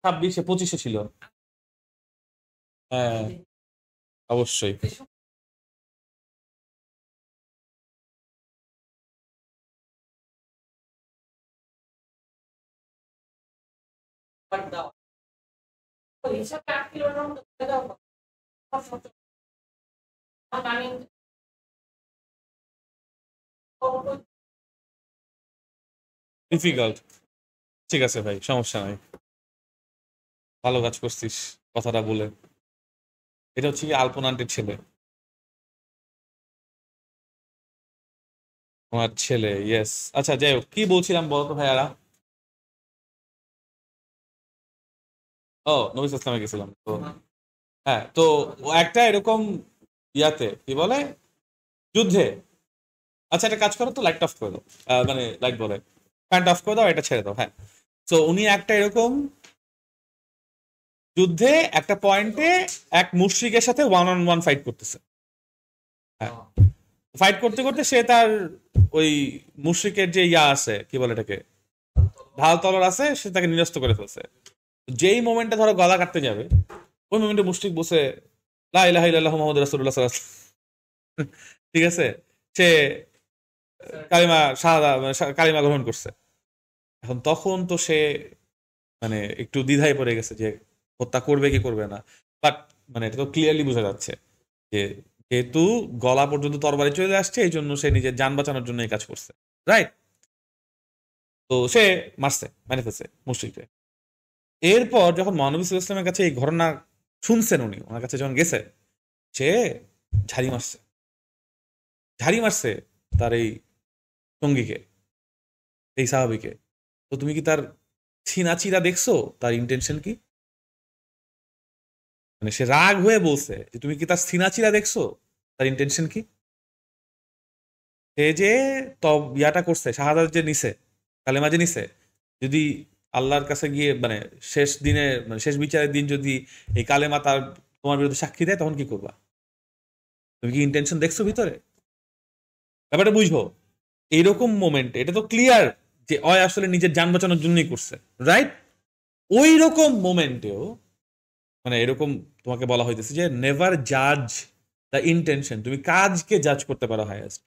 26-এ 25-এ ছিল। হ্যাঁ, অবশ্যই। ডিফিকাল্ট। ঠিক আছে ভাই, সমস্যা নাই, ভালো কাজ করছিস কথাটা বলে। এটা হচ্ছে কি আলপনা আন্টির ছেলে, আমার ছেলে, ইয়েস। আচ্ছা যাই হোক, কি বলছিলাম বলতো ভাইয়ারা? ও, নবী ইসলামে গেছিলাম তো। হ্যাঁ, তো ও একটা এরকম ইয়াতে কি বলে, যুদ্ধে। আচ্ছা, একটা কাজ করো তো, লাইট অফ করে দাও, মানে লাইট বলে, ফ্যানটা অফ করে দাও, এটা ছেড়ে দাও। হ্যাঁ, তো উনি একটা এরকম যুদ্ধে একটা পয়েন্টে এক মুশরিকের সাথে ওয়ান অন ওয়ান ফাইট করতেছে। হ্যাঁ, ফাইট করতে করতে সে তার ওই মুশরিকের যে ইয়া আছে, কি বলে এটাকে, ঢাল তলোয়ার আছে, সে তাকে নিরস্ত করে ফেলছে। যেই মোমেন্টে ধরো গলা কাটতে যাবে, ওই মোমেন্টে মুশরিক বসে লা ইলাহা ইল্লাল্লাহু মুহাম্মাদুর রাসূলুল্লাহ সাল্লাল্লাহু আলাইহি ওয়াসাল্লাম, ঠিক আছে, সে কালিমা শাহাদা, মানে কালিমা গ্রহণ করছে। এখন তখন তো সে মানে একটু দ্বিধায় পড়ে গেছে যে হত্যা করবে কি করবে না। বাট মানে এটা তো ক্লিয়ারলি বোঝা যাচ্ছে যে যেহেতু গলা পর্যন্ত তরবারি চলে আসছে, এই জন্য সে নিজের যান বাঁচানোর জন্য এই কাজ করছে, রাইট? তো সে মারছে, মেরে ফেলছে মুশরিককে। এরপর যখন মহানবী সাল্লাল্লাহু আলাইহি ওয়াসাল্লামের কাছে এই ঘটনা শুনছেন, উনি ওনার কাছে যখন গেছে, সে ঝাড়ি মারছে, ঝাড়ি মারছে তার এই সঙ্গীকে, এই সাহাবীকে। তো তুমি কি তার ছিনাচিরা দেখছো, তার ইন্টেনশন কি? মানে সে রাগ হয়ে বলছে যে তুমি কি তার ছিনাচিরা দেখছো, তার ইন্টেনশন কি? সে যে ইয়াটা করছে, শাহাদাত যে নিছে, কালেমা যে নিছে, যদি আল্লাহর কাছে গিয়ে মানে শেষ দিনে, মানে শেষ বিচারের দিন যদি এই কালেমা তার তোমার বিরুদ্ধে সাক্ষী দেয়, তখন কি করবা? তুমি কি ইন্টেনশন দেখছো ভিতরে? ব্যাপারটা বুঝবো। এইরকম মোমেন্ট, এটা তো ক্লিয়ার যে অয় আসলে নিজের যান বাঁচানোর জন্যই করছে, রাইট? ওই রকম মোমেন্টেও মানে এরকম তোমাকে বলা হইতেছে যে নেভার জাজ দ্য ইন্টেনশন, তুমি কাজকে জাজ করতে পারো হাইয়েস্ট।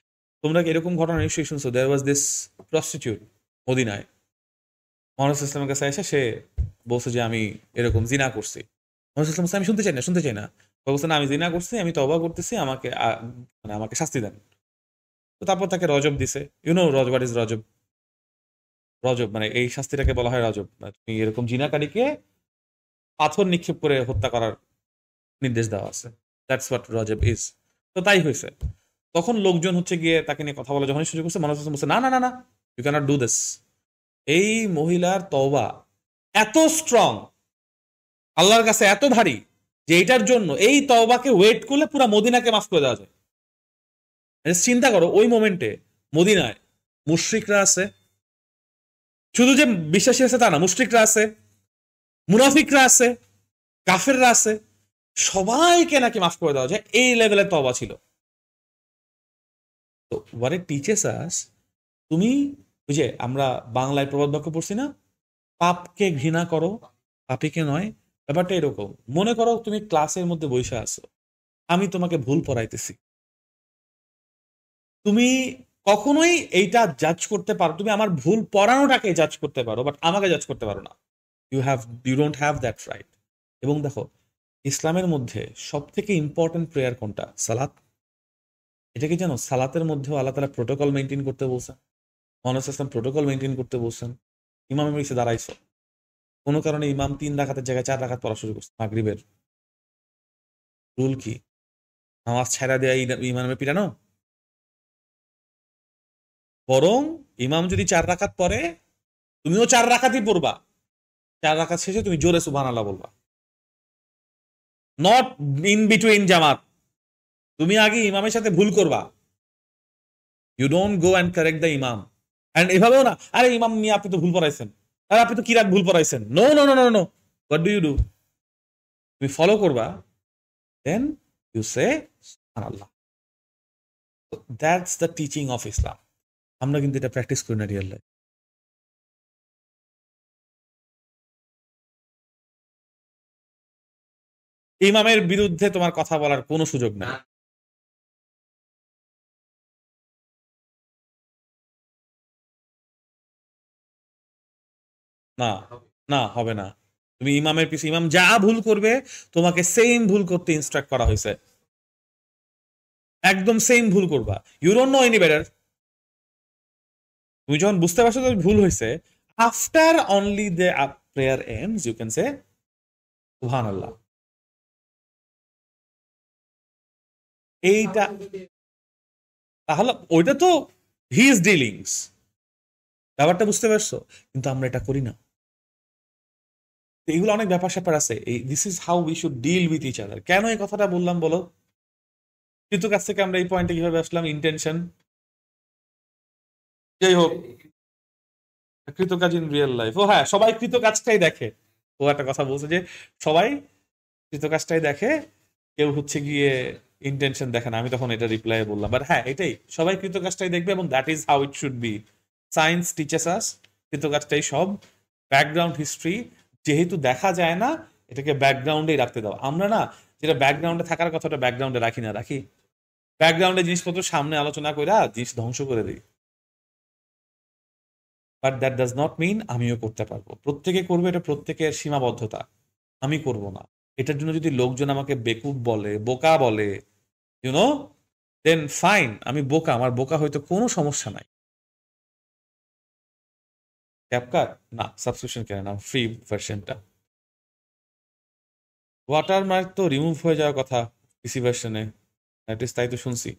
তোমরা কি এরকম ঘটনা নিশ্চয়ই শুনছো, দেয়ার ওয়াজ দিস প্রস্টিটিউট মদিনায়, মহানবী ইসলামের কাছে এসে সে বলছে যে আমি এরকম জিনা করছি। মহানবী ইসলাম বলছে, আমি শুনতে চাই না, শুনতে চাই না। ও বলছে না আমি জিনা করছি, আমি তওবা করতেছি, আমাকে মানে আমাকে শাস্তি দেন। তো তারপর তাকে রজব দিছে। রজব, হোয়াট ইজ রজব? রজব মানে এই শাস্তিটাকে বলা হয় রজব। মানে তুমি এরকম জিনাকারীকে পাথর নিক্ষেপ করে হত্যা করার নির্দেশ দেওয়া আছে। দ্যাটস হোয়াট রজব ইজ। তো তাই হয়েছে। তখন লোকজন হচ্ছে গিয়ে তাকে নিয়ে কথা বলা যখনই সুযোগ করছে, মনে হচ্ছে বলছে না না না না, ইউ ক্যানট ডু দিস। এই মহিলার তওবা এত স্ট্রং, আল্লাহর কাছে এত ভারী, যে এটার জন্য এই তওবাকে ওয়েট করলে পুরা মদিনাকে মাফ করে দেওয়া যায়। চিন্তা করো ওই মোমেন্টে মদিনায় মুশরিকরা আছে, শুধু যে বিশ্বাসী আছে তা না, মুশরিকরা আছে, মুনাফিকরা আছে, কাফেররা আছে, সবাইকে নাকি মাফ করে দেওয়া যায়, এই লেভেলের তওবা ছিল। তো হোয়াট ইট টিচেস আস, তুমি ওই যে আমরা বাংলায় প্রবাদ বাক্য পড়ছি না, পাপকে ঘৃণা করো পাপীকে নয়। ব্যাপারটা এরকম, মনে করো তুমি ক্লাসের মধ্যে বসে আছো, আমি তোমাকে ভুল পড়াইতেছি, তুমি কখনোই এইটা জাজ করতে পারো, তুমি আমার ভুল পড়ানোটাকে জাজ করতে পারো, বাট আমাকে জাজ করতে পারো না। You don't have that right. এবং দেখো ইসলামের মধ্যে সব থেকে ইম্পর্টেন্ট প্রেয়ার কোনটা? সালাত। এটা কি জানো, সালাতের মধ্যেও আল্লাহ তাআলা প্রোটোকল মেনটেন করতে বলছেন। মহানবী ইসলাম প্রোটোকল মেনটেন করতে বলছেন। ইমাম এসে দাঁড়াইছো, কোনো কারণে ইমাম 3 রাকাতের জায়গায় 4 রাকাত পড়া শুরু করছে মাগরিবের, রুল কি? নামাজ ছাড়া দেয়া ইমামের পিটানো? বরং ইমাম যদি 4 রাকাত পড়ে, তুমিও 4 রাকাতই পড়বা। 4 রাকাত শেষে তুমি জোরে সুবহানাল্লাহ বলবা, নট ইন বিটুইন জামাত। তুমি আগে ইমামের সাথে ভুল করবা, you don't go and correct the imam. And এভাবেও না, আরে ইমাম মিয়া আপনি তো ভুল পড়াইছেন, আর আপনি তো কিরাত ভুল পড়াইছেন। No no no no no, what do you do? তুমি ফলো করবা, দেন ইউ সে সুবহানাল্লাহ। That's the teaching of Islam. আমরা কিন্তু এটা প্র্যাকটিস করি না রিয়েল লাইফ। ইমামের বিরুদ্ধে তোমার কথা বলার কোনো সুযোগ নাই। না না, হবে না। তুমি ইমামের পিছনে, ইমাম যা ভুল করবে তোমাকে সেম ভুল করতে ইনস্ট্রাক্ট করা হয়েছে, একদম সেম ভুল করবা। You don't know any better. তুমি যখন বুঝতে পারছো যে ভুল হয়েছে, after only the prayer ends you can say সুবহানাল্লাহ। এইটা তাহলে ওইটা তো হিজ ডিলিংস, ব্যাপারটা বুঝতে পারছো? কিন্তু আমরা এটা করি না। তো এগুলো অনেক ব্যাপার স্যাপার আছে। এই this is how we should deal with each other. কেন এই কথাটা বললাম বলো? কিন্তু কাছ থেকে আমরা এই পয়েন্টে কিভাবে আসলাম? ইন্টেনশন। যাই হোক, কৃতকাজ ইন রিয়েল লাইফ। ও হ্যাঁ, সবাই কৃতকাজটাই দেখে। ও একটা কথা বলছে যে সবাই কৃতকাজটাই দেখে, কেউ হচ্ছে গিয়ে ইন্টেনশন দেখে না। আমি তখন এটা রিপ্লাই বললাম, বাট হ্যাঁ এটাই, সবাই কৃতকাজটাই দেখবে এবং that is how it should be. Science teaches us কৃতকাজটাই সব। ব্যাকগ্রাউন্ড হিস্ট্রি যেহেতু দেখা যায় না, এটাকে ব্যাকগ্রাউন্ডেই রাখতে দাও। আমরা না, যেটা ব্যাকগ্রাউন্ডে থাকার কথাটা ব্যাকগ্রাউন্ডে রাখি না, রাখি ব্যাকগ্রাউন্ডে জিনিসপত্র সামনে আলোচনা করে জিনিস ধ্বংস করে দিই। But that does not mean আমিও করতে পারবো। প্রত্যেকে করবে, এটা প্রত্যেকের সীমাবদ্ধতা। আমি করব না। এটার জন্য যদি লোকজন আমাকে বেকুব বলে, বোকা বলে, ইউনো, দেন ফাইন, আমি বোকা, আমার বোকা হয়তো কোনো সমস্যা নাই। ক্যাপকাট না, সাবস্ক্রিপশন কেন না, ফ্রি ভার্সনটা। ওয়াটারমার্ক তো রিমুভ হয়ে যাওয়ার কথা পিসি ভার্সনে, তাই তো শুনছি।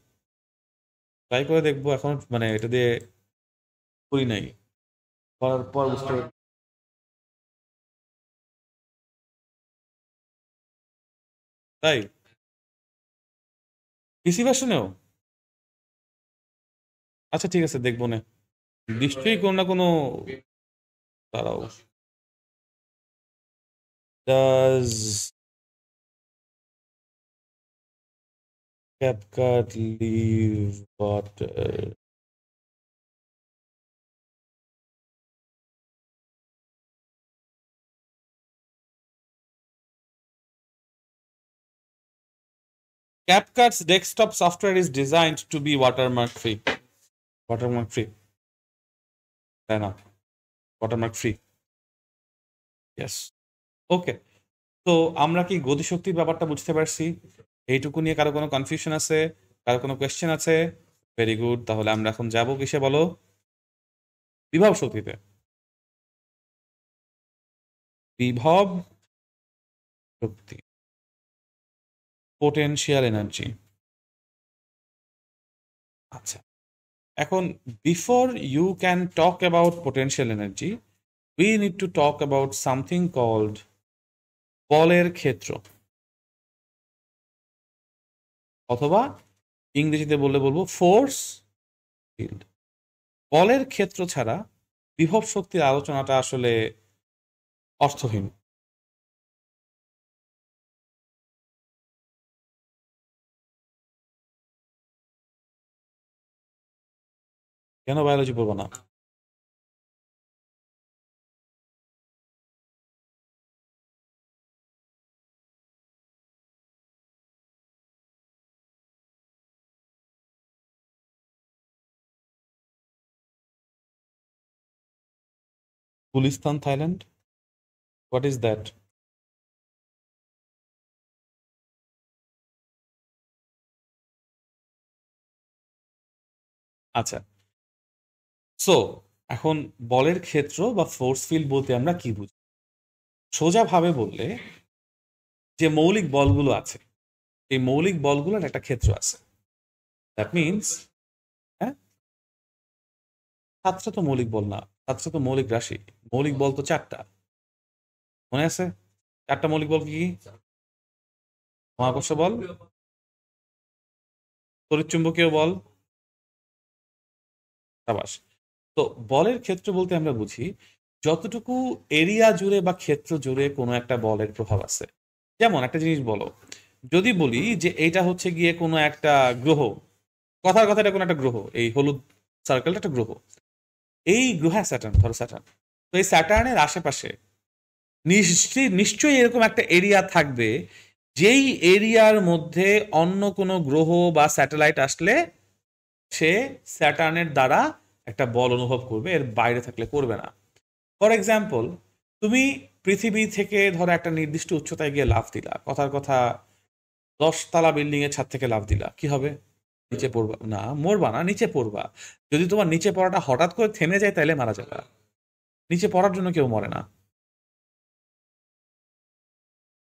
ট্রাই করে দেখবো, এখন মানে এটা দিয়ে করি নাই, করার পর বুঝতে পারবো। তাই পিসি ভার্সনেও? আচ্ছা ঠিক আছে, দেখবো না। নিশ্চয়ই কোনো না কোনো, দাঁড়াও, does CapCut leave water? CapCut's desktop software is designed to be watermark free. Watermark free, তাই না? Watermark free. Yes. ওকে। তো আমরা কি গতিশক্তির ব্যাপারটা বুঝতে পারছি? এইটুকু নিয়ে কারো কোনো কনফিউশন আছে, কারো কোনো কোয়েশ্চেন আছে? ভেরি গুড, তাহলে আমরা এখন যাব কিসে বলো? বিভব শক্তিতে। বিভব শক্তি, পোটেনশিয়াল এনার্জি। আচ্ছা, এখন before you can talk about potential energy, we need to talk about something called বলের ক্ষেত্র, অথবা ইংরেজিতে বললে বলবো ফোর্স ফিল্ড। বলের ক্ষেত্র ছাড়া বিভব শক্তির আলোচনাটা আসলে অর্থহীন। কেন বায়োলজি পড়বো না? Gulistan, Thailand? What is that? আচ্ছা, সো এখন বলের ক্ষেত্র বা ফোর্স ফিল্ড বলতে আমরা কি বুঝি? সোজাভাবে বললে, যে মৌলিক বলগুলো আছে, এই মৌলিক বলগুলোর একটা ক্ষেত্র আছে। দ্যাট মিনস, হ্যাঁ, সাতটা তো মৌলিক বল না, সাতটা তো মৌলিক রাশি। মৌলিক বল তো চারটা, মনে আছে? চারটা মৌলিক বল কি কি? মহাকর্ষ বল, তড়িৎচুম্বকীয় বল, সাবাস। তো বলের ক্ষেত্র বলতে আমরা বুঝি যতটুকু এরিয়া জুড়ে বা ক্ষেত্র জুড়ে কোনো একটা বলের প্রভাব আছে। যেমন একটা জিনিস বলো, যদি বলি যে এইটা হচ্ছে গিয়ে কোনো একটা গ্রহ, কথার কথা এটা কোনো একটা গ্রহ, এই হলুদ সার্কেলটা একটা গ্রহ, এই গ্রহ স্যাটার্ন, ধরো স্যাটার্ন। তো এই স্যাটার্নের আশেপাশে নিশ্চয়ই এরকম একটা এরিয়া থাকবে, যেই এরিয়ার মধ্যে অন্য কোনো গ্রহ বা স্যাটেলাইট আসলে সে স্যাটার্নের দ্বারা একটা বল অনুভব করবে, এর বাইরে থাকলে করবে না। ফর এক্সাম্পল, তুমি পৃথিবী থেকে ধরো একটা নির্দিষ্ট উচ্চতায় গিয়ে লাফ দিলা, কথার কথা 10 তলা বিল্ডিং এর ছাদ থেকে লাফ দিলা, কি হবে? নিচে পড়বা না, মরবা না, নিচে পড়বা। যদি তোমার নিচে পড়াটা হঠাৎ করে থেমে যায় তাহলে মারা যাবে। নিচে পড়ার জন্য কেউ মরে না।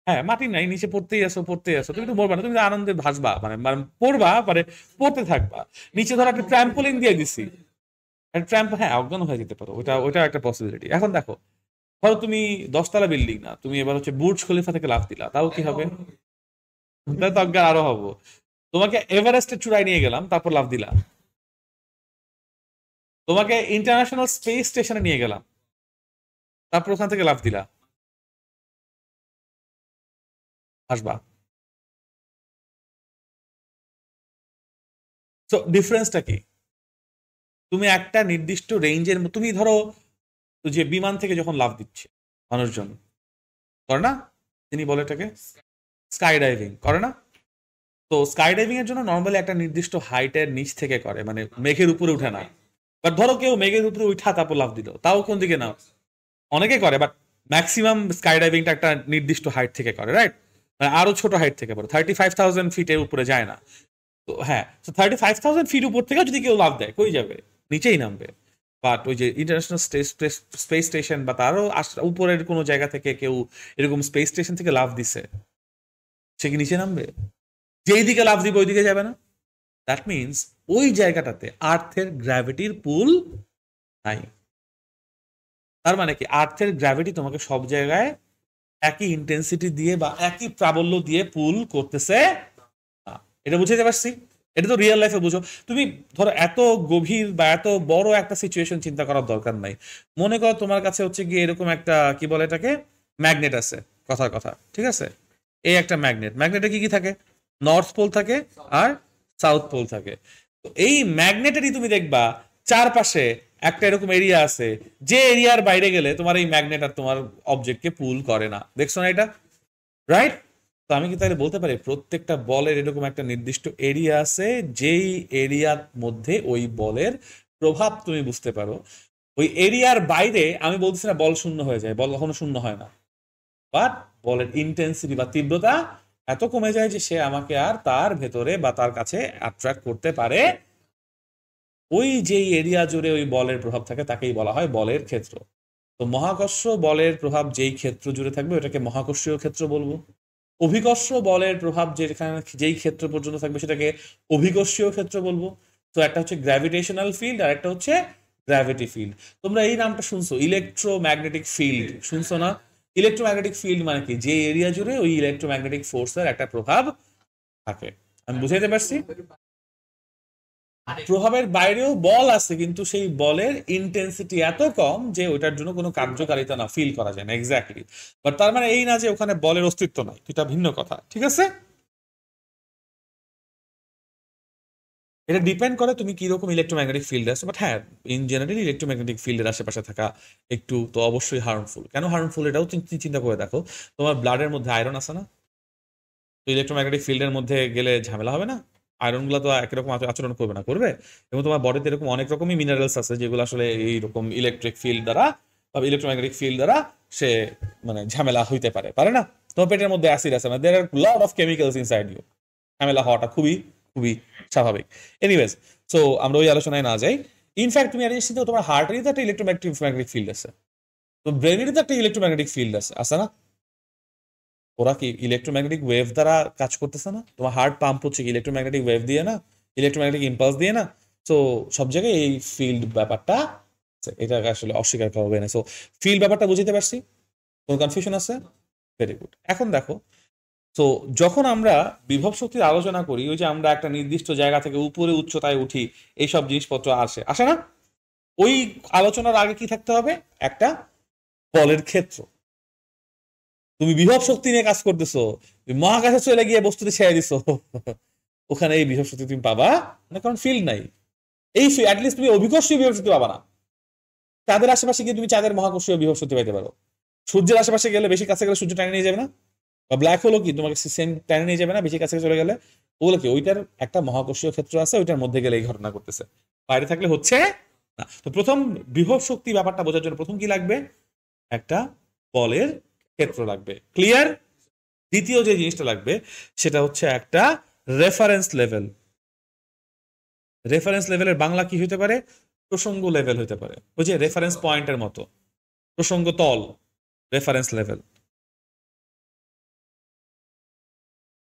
হ্যাঁ, মাটি নাই, নিচে পড়তেই আসো পড়তেই আসো, তুমি তো মরবা না, তুমি তো আনন্দে ভাসবা, মানে মানে পড়বা, মানে পড়তে থাকবা। নিচে ধরো একটা ট্র্যাম্পোলিন দিয়ে দিছি, একটা ট্র্যাম্প, হ্যাঁ অজ্ঞান হয়ে যেতে পারো, ওটা একটা পসিবিলিটি। এখন দেখো, ধরো তুমি 10 তলা বিল্ডিং না, তুমি এবার হচ্ছে বুর্জ খলিফা থেকে লাফ দিলা, তাও কি হবে? তাহলে তো অজ্ঞান আরো হবো। তোমাকে এভারেস্টের চূড়ায় নিয়ে গেলাম, তারপর লাফ দিলা। তোমাকে ইন্টারন্যাশনাল স্পেস স্টেশনে নিয়ে গেলাম, তারপর ওখান থেকে লাফ দিলা, আসবা। তো ডিফারেন্সটা কি? তুমি একটা নির্দিষ্ট রেঞ্জের, তুমি ধরো যে বিমান থেকে যখন লাফ দিচ্ছে মানুষজন, করে না? তিনি বলে এটাকে স্কাই ডাইভিং, করে না? তো স্কাই ডাইভিং এর জন্য নর্মালি একটা নির্দিষ্ট হাইটের নিচ থেকে করে, মানে মেঘের উপরে উঠে না। বাট ধরো কেউ মেঘের উপরে উঠা তারপর লাফ দিল, তাও কোন দিকে না? অনেকে করে, বাট ম্যাক্সিমাম স্কাই ডাইভিংটা একটা নির্দিষ্ট হাইট থেকে করে, রাইট? আরো ছোট হাইট থেকে পারে, 35,000 ফিটের উপরে যায় না। তো হ্যাঁ, তো 35,000 ফিট উপর থেকে যদি কেউ লাফ দেয়, কই যাবে? নিচেই নামবে। বাট ওই যে ইন্টারন্যাশনাল স্পেস স্টেশন বা তারও উপরের কোনো জায়গা থেকে কেউ এরকম স্পেস স্টেশন থেকে লাফ দিছে, সে কি নিচে নামবে? যেই দিকে লাফ দিবে ওই দিকে যাবে না। দ্যাট মিনস ওই জায়গাটাতে আর্থের গ্র্যাভিটির পুল নাই। তার মানে কি, আর্থের গ্র্যাভিটি তোমাকে সব জায়গায় একই ইন্টেন্সিটি দিয়ে বা একই প্রাবল্য দিয়ে পুল করতেছে না। এটা বুঝতে পারছি? এটা তো রিয়েল লাইফে বুঝো। তুমি ধরো এত গভীর বা এত বড় একটা সিচুয়েশন চিন্তা করার দরকার নাই। মনে করো তোমার কাছে হচ্ছে গিয়ে এরকম একটা, কি বলে এটাকে, ম্যাগনেট আছে, কথার কথা, ঠিক আছে? এই একটা ম্যাগনেট, ম্যাগনেটে কি কি থাকে? নর্থ পোল থাকে আর সাউথ পোল থাকে। তো এই ম্যাগনেটেরই তুমি দেখবা চারপাশে একটা এরকম এরিয়া আছে, যে এরিয়ার বাইরে গেলে তোমার এই ম্যাগনেট আর তোমার অবজেক্টকে পুল করে না। দেখছো না এটা? রাইট? তো আমি কি তাহলে বলতে পারি প্রত্যেকটা বলের এরকম একটা নির্দিষ্ট এরিয়া আছে, যেই এরিয়ার মধ্যে ওই বলের প্রভাব তুমি বুঝতে পারো। ওই এরিয়ার বাইরে আমি বলতেছি না বল শূন্য হয়ে যায়, বল কখনো শূন্য হয় না। বাট বলের ইন্টেন্সিটি বা তীব্রতা এত কমে যায় যে সে আমাকে আর তার ভেতরে বা তার কাছে অ্যাট্রাক্ট করতে পারে। ওই যেই এরিয়া জুড়ে ওই বলের প্রভাব থাকে তাকেই বলা হয় বলের ক্ষেত্র। তো মহাকর্ষ বলের প্রভাব যেই ক্ষেত্র জুড়ে থাকবে ওটাকে মহাকর্ষীয় ক্ষেত্র বলবো। অভিকর্ষ বলের প্রভাব যেখানে যেই ক্ষেত্র পর্যন্ত থাকবে সেটাকে অভিকর্ষীয় ক্ষেত্র বলবো। তো একটা হচ্ছে গ্র্যাভিটেশনাল ফিল্ড আর একটা হচ্ছে গ্র্যাভিটি ফিল্ড। তোমরা এই নামটা শুনছো, ইলেকট্রোম্যাগনেটিক ফিল্ড শুনছো না? ইলেকট্রোম্যাগনেটিক ফিল্ড মানে কি? যে এরিয়া জুড়ে ওই ইলেকট্রোম্যাগনেটিক ফোর্সের একটা প্রভাব থাকে। আমি বুঝাইতে পারছি? প্রভাবের বাইরেও বল আছে, কিন্তু সেই বলের ইন্টেন্সিটি এত কম যে ওটার জন্য কোনো কার্যকারিতা না ফিল করা যায় না। এক্স্যাক্টলি। বাট তার মানে এই না যে ওখানে বলের অস্তিত্ব নাই, এটা ভিন্ন কথা। ঠিক আছে? এটা ডিপেন্ড করে তুমি কিরকম ইলেকট্রোম্যাগনেটিক ফিল্ডে আছো। বাট হ্যাঁ, ইন জেনারেলি ইলেকট্রোম্যাগনেটিক ফিল্ডের আশেপাশে থাকা একটু তো অবশ্যই হার্মফুল। কেন হার্মফুল এটাও তুমি চিন্তা করে দেখো। তোমার ব্লাডের মধ্যে আয়রন আছে না? তো ইলেকট্রোম্যাগনেটিক ফিল্ডের মধ্যে গেলে ঝামেলা হবে না? আয়রন গুলো তো একরকম আচরণ করবে না? করবে। এবং তোমার বডিতে এরকম অনেক রকমই মিনারেলস আছে যেগুলো আসলে এইরকম ইলেকট্রিক ফিল্ড দ্বারা বা ইলেকট্রোম্যাগনেটিক ফিল্ড দ্বারা সে মানে ঝামেলা হইতে পারে, পারে না? তোমার পেটের মধ্যে অ্যাসিড আছে, মানে there are lot of chemicals inside you. ঝামেলা হওয়াটা খুবই খুবই স্বাভাবিক। এনিওয়েজ, সো আমরা ওই আলোচনায় না যাই। ইনফ্যাক্ট তুমি আর জিনিস চিন্তা করো, তোমার হার্টেরই তো একটা ইলেকট্রোম্যাগনেটিক ফিল্ড আছে, তো ব্রেনেরই তো একটা ইলেকট্রোম্যাগনেটিক ফিল্ড আছে, আছে না? ওরা কি ইলেকট্রোম্যাগনেটিক ওয়েভ দ্বারা কাজ করতেছে না? তোমার হার্ট পাম্প হচ্ছে কি ইলেকট্রোম্যাগনেটিক ওয়েভ দিয়ে না, ইলেকট্রোম্যাগনেটিক ইম্পালস দিয়ে না? তো সব জায়গায় এই ফিল্ড ব্যাপারটা আছে, এটাকে আসলে অস্বীকার করা হবে না। সো ফিল্ড ব্যাপারটা বুঝতে পারছি? কোনো কনফিউশন আছে? Very good. এখন দেখো, তো যখন আমরা বিভব শক্তির আলোচনা করি, ওই যে আমরা একটা নির্দিষ্ট জায়গা থেকে উপরে উচ্চতায় উঠি, এইসব জিনিসপত্র আসে, আসে না? ওই আলোচনার আগে কি থাকতে হবে? একটা বলের ক্ষেত্র। তুমি বিভব শক্তি নিয়ে কাজ করতেছো, তুমি মহাকাশে চলে গিয়ে বস্তুতে ছেড়ে দিছো, ওখানে এই বিভব শক্তি তুমি পাবা না, কারণ ফিল্ড নাই। এই অ্যাটলিস্ট তুমি অভিকর্ষীয় বিভব শক্তি পাবা না। চাঁদের আশেপাশে গিয়ে তুমি চাঁদের মহাকর্ষীয় বিভব শক্তি পাইতে পারো। সূর্যের আশেপাশে গেলে, বেশি কাছে গেলে সূর্য টানে নিয়ে যাবে না? বা ব্ল্যাক হোলও কি তোমাকে সেম টানে নিয়ে যাবে না বেশি কাছে চলে গেলে? ওগুলো কি ওইটার একটা মহাকর্ষীয় ক্ষেত্র আছে, ওইটার মধ্যে গেলে এই ঘটনা করতেছে, বাইরে থাকলে হচ্ছে না। তো প্রথম বিভব শক্তি ব্যাপারটা বোঝার জন্য প্রথম কি লাগবে? একটা বলের ক্ষেত্র লাগবে। ক্লিয়ার? দ্বিতীয় যে জিনিসটা লাগবে সেটা হচ্ছে একটা রেফারেন্স লেভেল। রেফারেন্স লেভেলের বাংলা কি হতে পারে? প্রসঙ্গ লেভেল হতে পারে। ওই যে রেফারেন্স পয়েন্টের মতো, প্রসঙ্গ তল, রেফারেন্স লেভেল।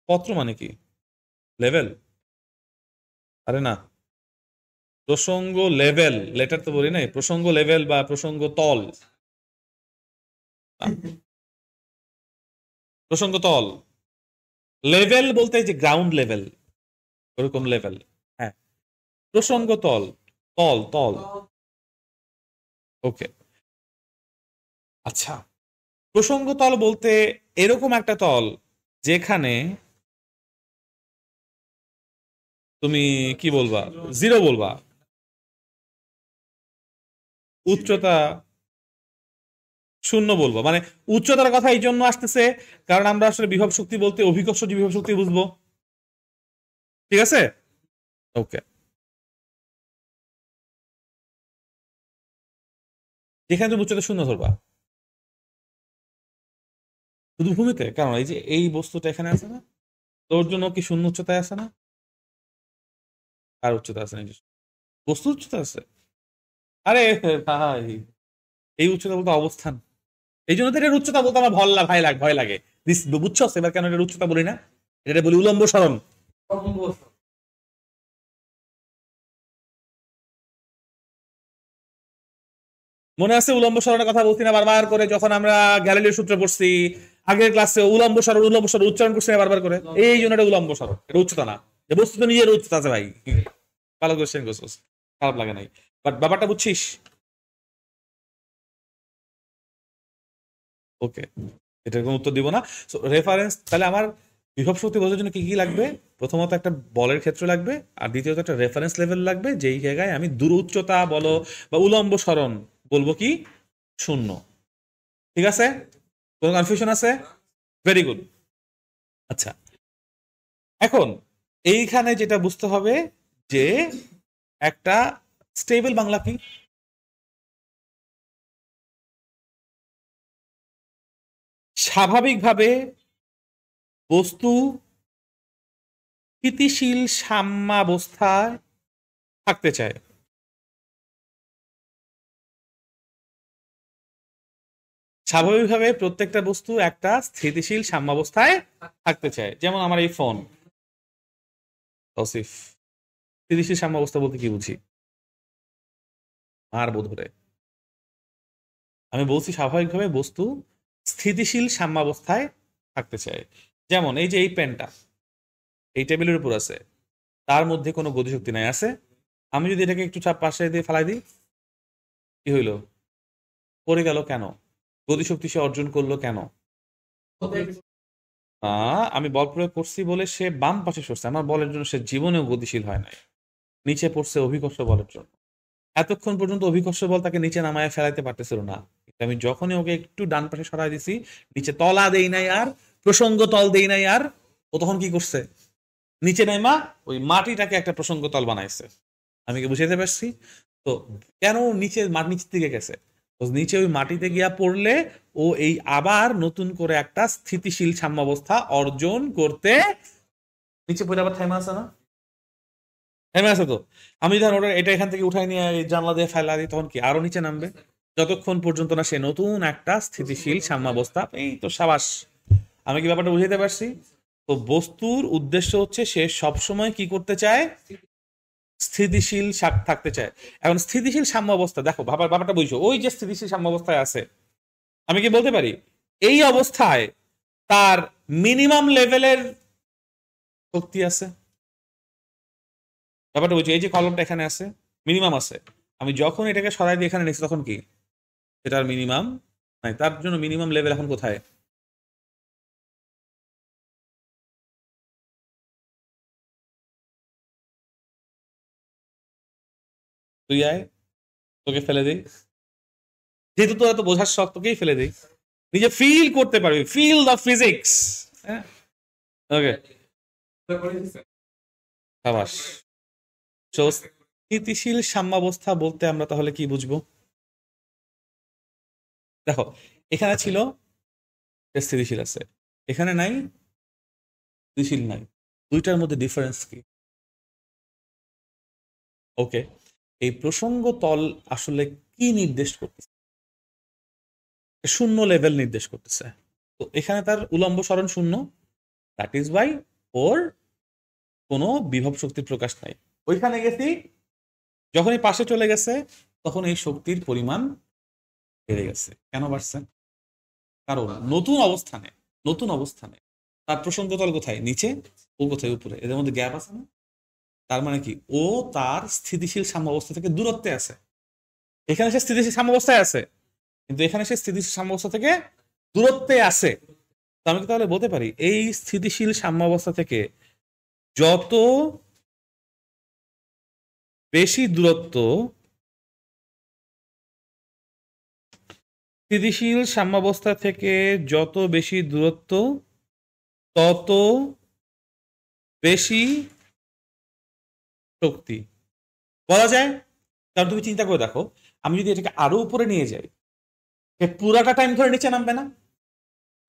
পত্র মানে কি? লেভেল? আরে না, প্রসঙ্গ লেভেল, লেটার তো বলি নাই, প্রসঙ্গ লেভেল বা প্রসঙ্গ তল। প্রসঙ্গ তল, লেভেল বলতে যে গ্রাউন্ড লেভেল, ওরকম লেভেল। হ্যাঁ, প্রসঙ্গ তল, তল তল। ওকে, আচ্ছা। প্রসঙ্গ তল বলতে এরকম একটা তল যেখানে তুমি কি বলবা, জিরো বলবা, উচ্চতা শূন্য বলবো। মানে উচ্চতার কথা এই জন্য আসতেছে কারণ আমরা আসলে বিভব শক্তি বলতে অভিকর্ষ বিভব শক্তি বুঝবো। ঠিক আছে? ওকে। যেখানে তুমি উচ্চতা শূন্য ধরবা, শুধু ভূমিতে, কারণ এই যে এই বস্তুটা এখানে আছে না, তোর জন্য কি শূন্য উচ্চতায় আছে না? আর উচ্চতা আছে নাকি? বস্তু উচ্চতা আছে। আরে ভাই, এই উচ্চতা বলতে অবস্থান। এই জন্য তো এটার উচ্চতা বলতে আমার ভয় লাগে। বুঝছো এবার কেন এটার উচ্চতা বলি না? এটা বলি উলম্ব সরণ। মনে আছে উলম্ব সরণের কথা বলছি না বারবার করে, যখন আমরা গ্যালিলিও সূত্র পড়ছি আগের ক্লাসে? উলম্ব সরণ উচ্চারণ করছি না বারবার করে? এই জন্য এটা উলম্ব সরণ, এটা উচ্চতা না। যে বস্তু তো নিজের উচ্চতা আছে ভাই। ভালো কোশ্চেন করছিস, খারাপ লাগে নাই। বাট ব্যাপারটা বুঝছিস? ওকে, এটার কোনো উত্তর দিব না। সো রেফারেন্স, তাহলে আমার বিভব শক্তি বোঝার জন্য কি কি লাগবে? প্রথমত একটা বলের ক্ষেত্র লাগবে, আর দ্বিতীয়ত একটা রেফারেন্স লেভেল লাগবে, যেই জায়গায় আমি দূর উচ্চতা বলো বা উলম্ব সরণ বলবো কি শূন্য। ঠিক আছে? কোনো কনফিউশন আছে? Very good. আচ্ছা, এখন এইখানে যেটা বুঝতে হবে যে একটা স্টেবল বাংলা কি? স্বাভাবিকভাবে বস্তু স্থিতিশীল সাম্যাবস্থায় থাকতে চায়। স্বাভাবিকভাবে প্রত্যেকটা বস্তু একটা স্থিতিশীল সাম্যাবস্থায় থাকতে চায়। যেমন আমার এই ফোন। তৌসিফ, স্থিতিশীল সাম্যাবস্থা বলতে কি বুঝি? আর বোধ করে আমি বলছি স্বাভাবিকভাবে বস্তু স্থিতিশীল সাম্যাবস্থায় থাকতে চায়। যেমন এই যে এই পেনটা এই টেবিলের উপর আছে, তার মধ্যে কোনো গতিশক্তি নাই, আছে? আমি যদি এটাকে একটু চাপ পাশে দিয়ে ফেলাই দিই, কি হইলো? পড়ে গেল কেন? গতিশক্তি সে অর্জন করলো কেন? আমি বল প্রয়োগ করছি বলে সে বাম পাশে সরছে। আমার বলের জন্য সে জীবনেও গতিশীল হয় নাই, নিচে পড়ছে অভিকর্ষ বলের জন্য। এতক্ষণ পর্যন্ত অভিকর্ষ বল তাকে নিচে নামায় ফেলাইতে পারতেছিল না। আমি যখনই ওকে একটু ডান পাশে সরাই দিছি, নিচে তলা দেই নাই আর, প্রসঙ্গ তল দেই নাই আর, ও তখন কি করছে? নিচে নাইমা ওই মাটিটাকে একটা প্রসঙ্গ তল বানাইছে। আমি কি বুঝাইতে পারছি? তো কেন নিচে নিচের দিকে গেছে? নিচে ওই মাটিতে গিয়া পড়লে ও এই আবার নতুন করে একটা স্থিতিশীল সাম্যাবস্থা অর্জন করতে নিচে পড়ে আবার থেমে আছে না? থেমে আছে তো। আমি ধর ওটা এটা এখান থেকে উঠাই নিয়ে জানলা দিয়ে ফেলা দিই, তখন কি আরো নিচে নামবে? যতক্ষণ পর্যন্ত না সে নতুন একটা স্থিতিশীল সাম্যাবস্থা। এই তো সাবাস, আমি কি ব্যাপারটা বুঝাইতে পারছি? তো বস্তুর উদ্দেশ্য হচ্ছে সে সবসময় কি করতে চায়? স্থিতিশীল থাকতে চায়। এখন স্থিতিশীল সাম্যাবস্থা দেখো, ব্যাপারটা বুঝছো? ওই যে স্থিতিশীল সাম্যাবস্থায় আছে, আমি কি বলতে পারি এই অবস্থায় তার মিনিমাম লেভেলের শক্তি আছে? ব্যাপারটা বুঝছো? এই যে কলমটা এখানে আছে, মিনিমাম আছে। আমি যখন এটাকে সরাই দিয়ে এখানে নিচ্ছি, তখন কি এটার মিনিমাম নাই? তার জন্য মিনিমাম লেভেল এখন কোথায়? তুই আয়, তোকে ফেলে দিই। যেহেতু তোরা তো বোঝার শখ, তোকেই ফেলে দিই। নিজে ফিল করতে পারবি, ফিল দ্য ফিজিক্স। হ্যাঁ, ওকে, সাবাস। So, স্থিতিশীল সাম্যাবস্থা বলতে আমরা তাহলে কি বুঝবো? দেখো, এখানে ছিল স্থিতিশীল আছে, এখানে নাই, স্থিতিশীল নাই। দুইটার মধ্যে ডিফারেন্স কি? ওকে, এই প্রসঙ্গ তল আসলে কি নির্দেশ করতেছে? শূন্য লেভেল নির্দেশ করতেছে। তো এখানে তার উলম্ব সরণ শূন্য, দ্যাট ইজ ওয়াই ওর কোনো বিভব শক্তির প্রকাশ নাই। ওইখানে গেছি, যখনই পাশে চলে গেছে তখন এই শক্তির পরিমাণ বেড়ে গেছে। কেন বাড়ছে? কারণ নতুন অবস্থানে, নতুন অবস্থানে তার প্রসঙ্গ তল কোথায়? নিচে, ও কোথায়? উপরে। এদের মধ্যে গ্যাপ আছে না? তার মানে কি ও তার স্থিতিশীল সাম্যাবস্থা থেকে দূরত্বে আছে। এখানে সে স্থিতিশীল সাম্যাবস্থায় আছে, কিন্তু এখানে সে স্থিতিশীল সাম্যাবস্থা থেকে দূরত্বে আছে। তো আমি কি তাহলে বলতে পারি এই স্থিতিশীল সাম্যাবস্থা থেকে যত বেশি দূরত্ব, স্থিতিশীল সাম্যাবস্থা থেকে যত বেশি দূরত্ব তত বেশি শক্তি বলা যায়? কারণ তুমি চিন্তা করে দেখো, আমি যদি এটাকে আরো উপরে নিয়ে যাই, পুরাটা টাইম ধরে নিচে নামবে না?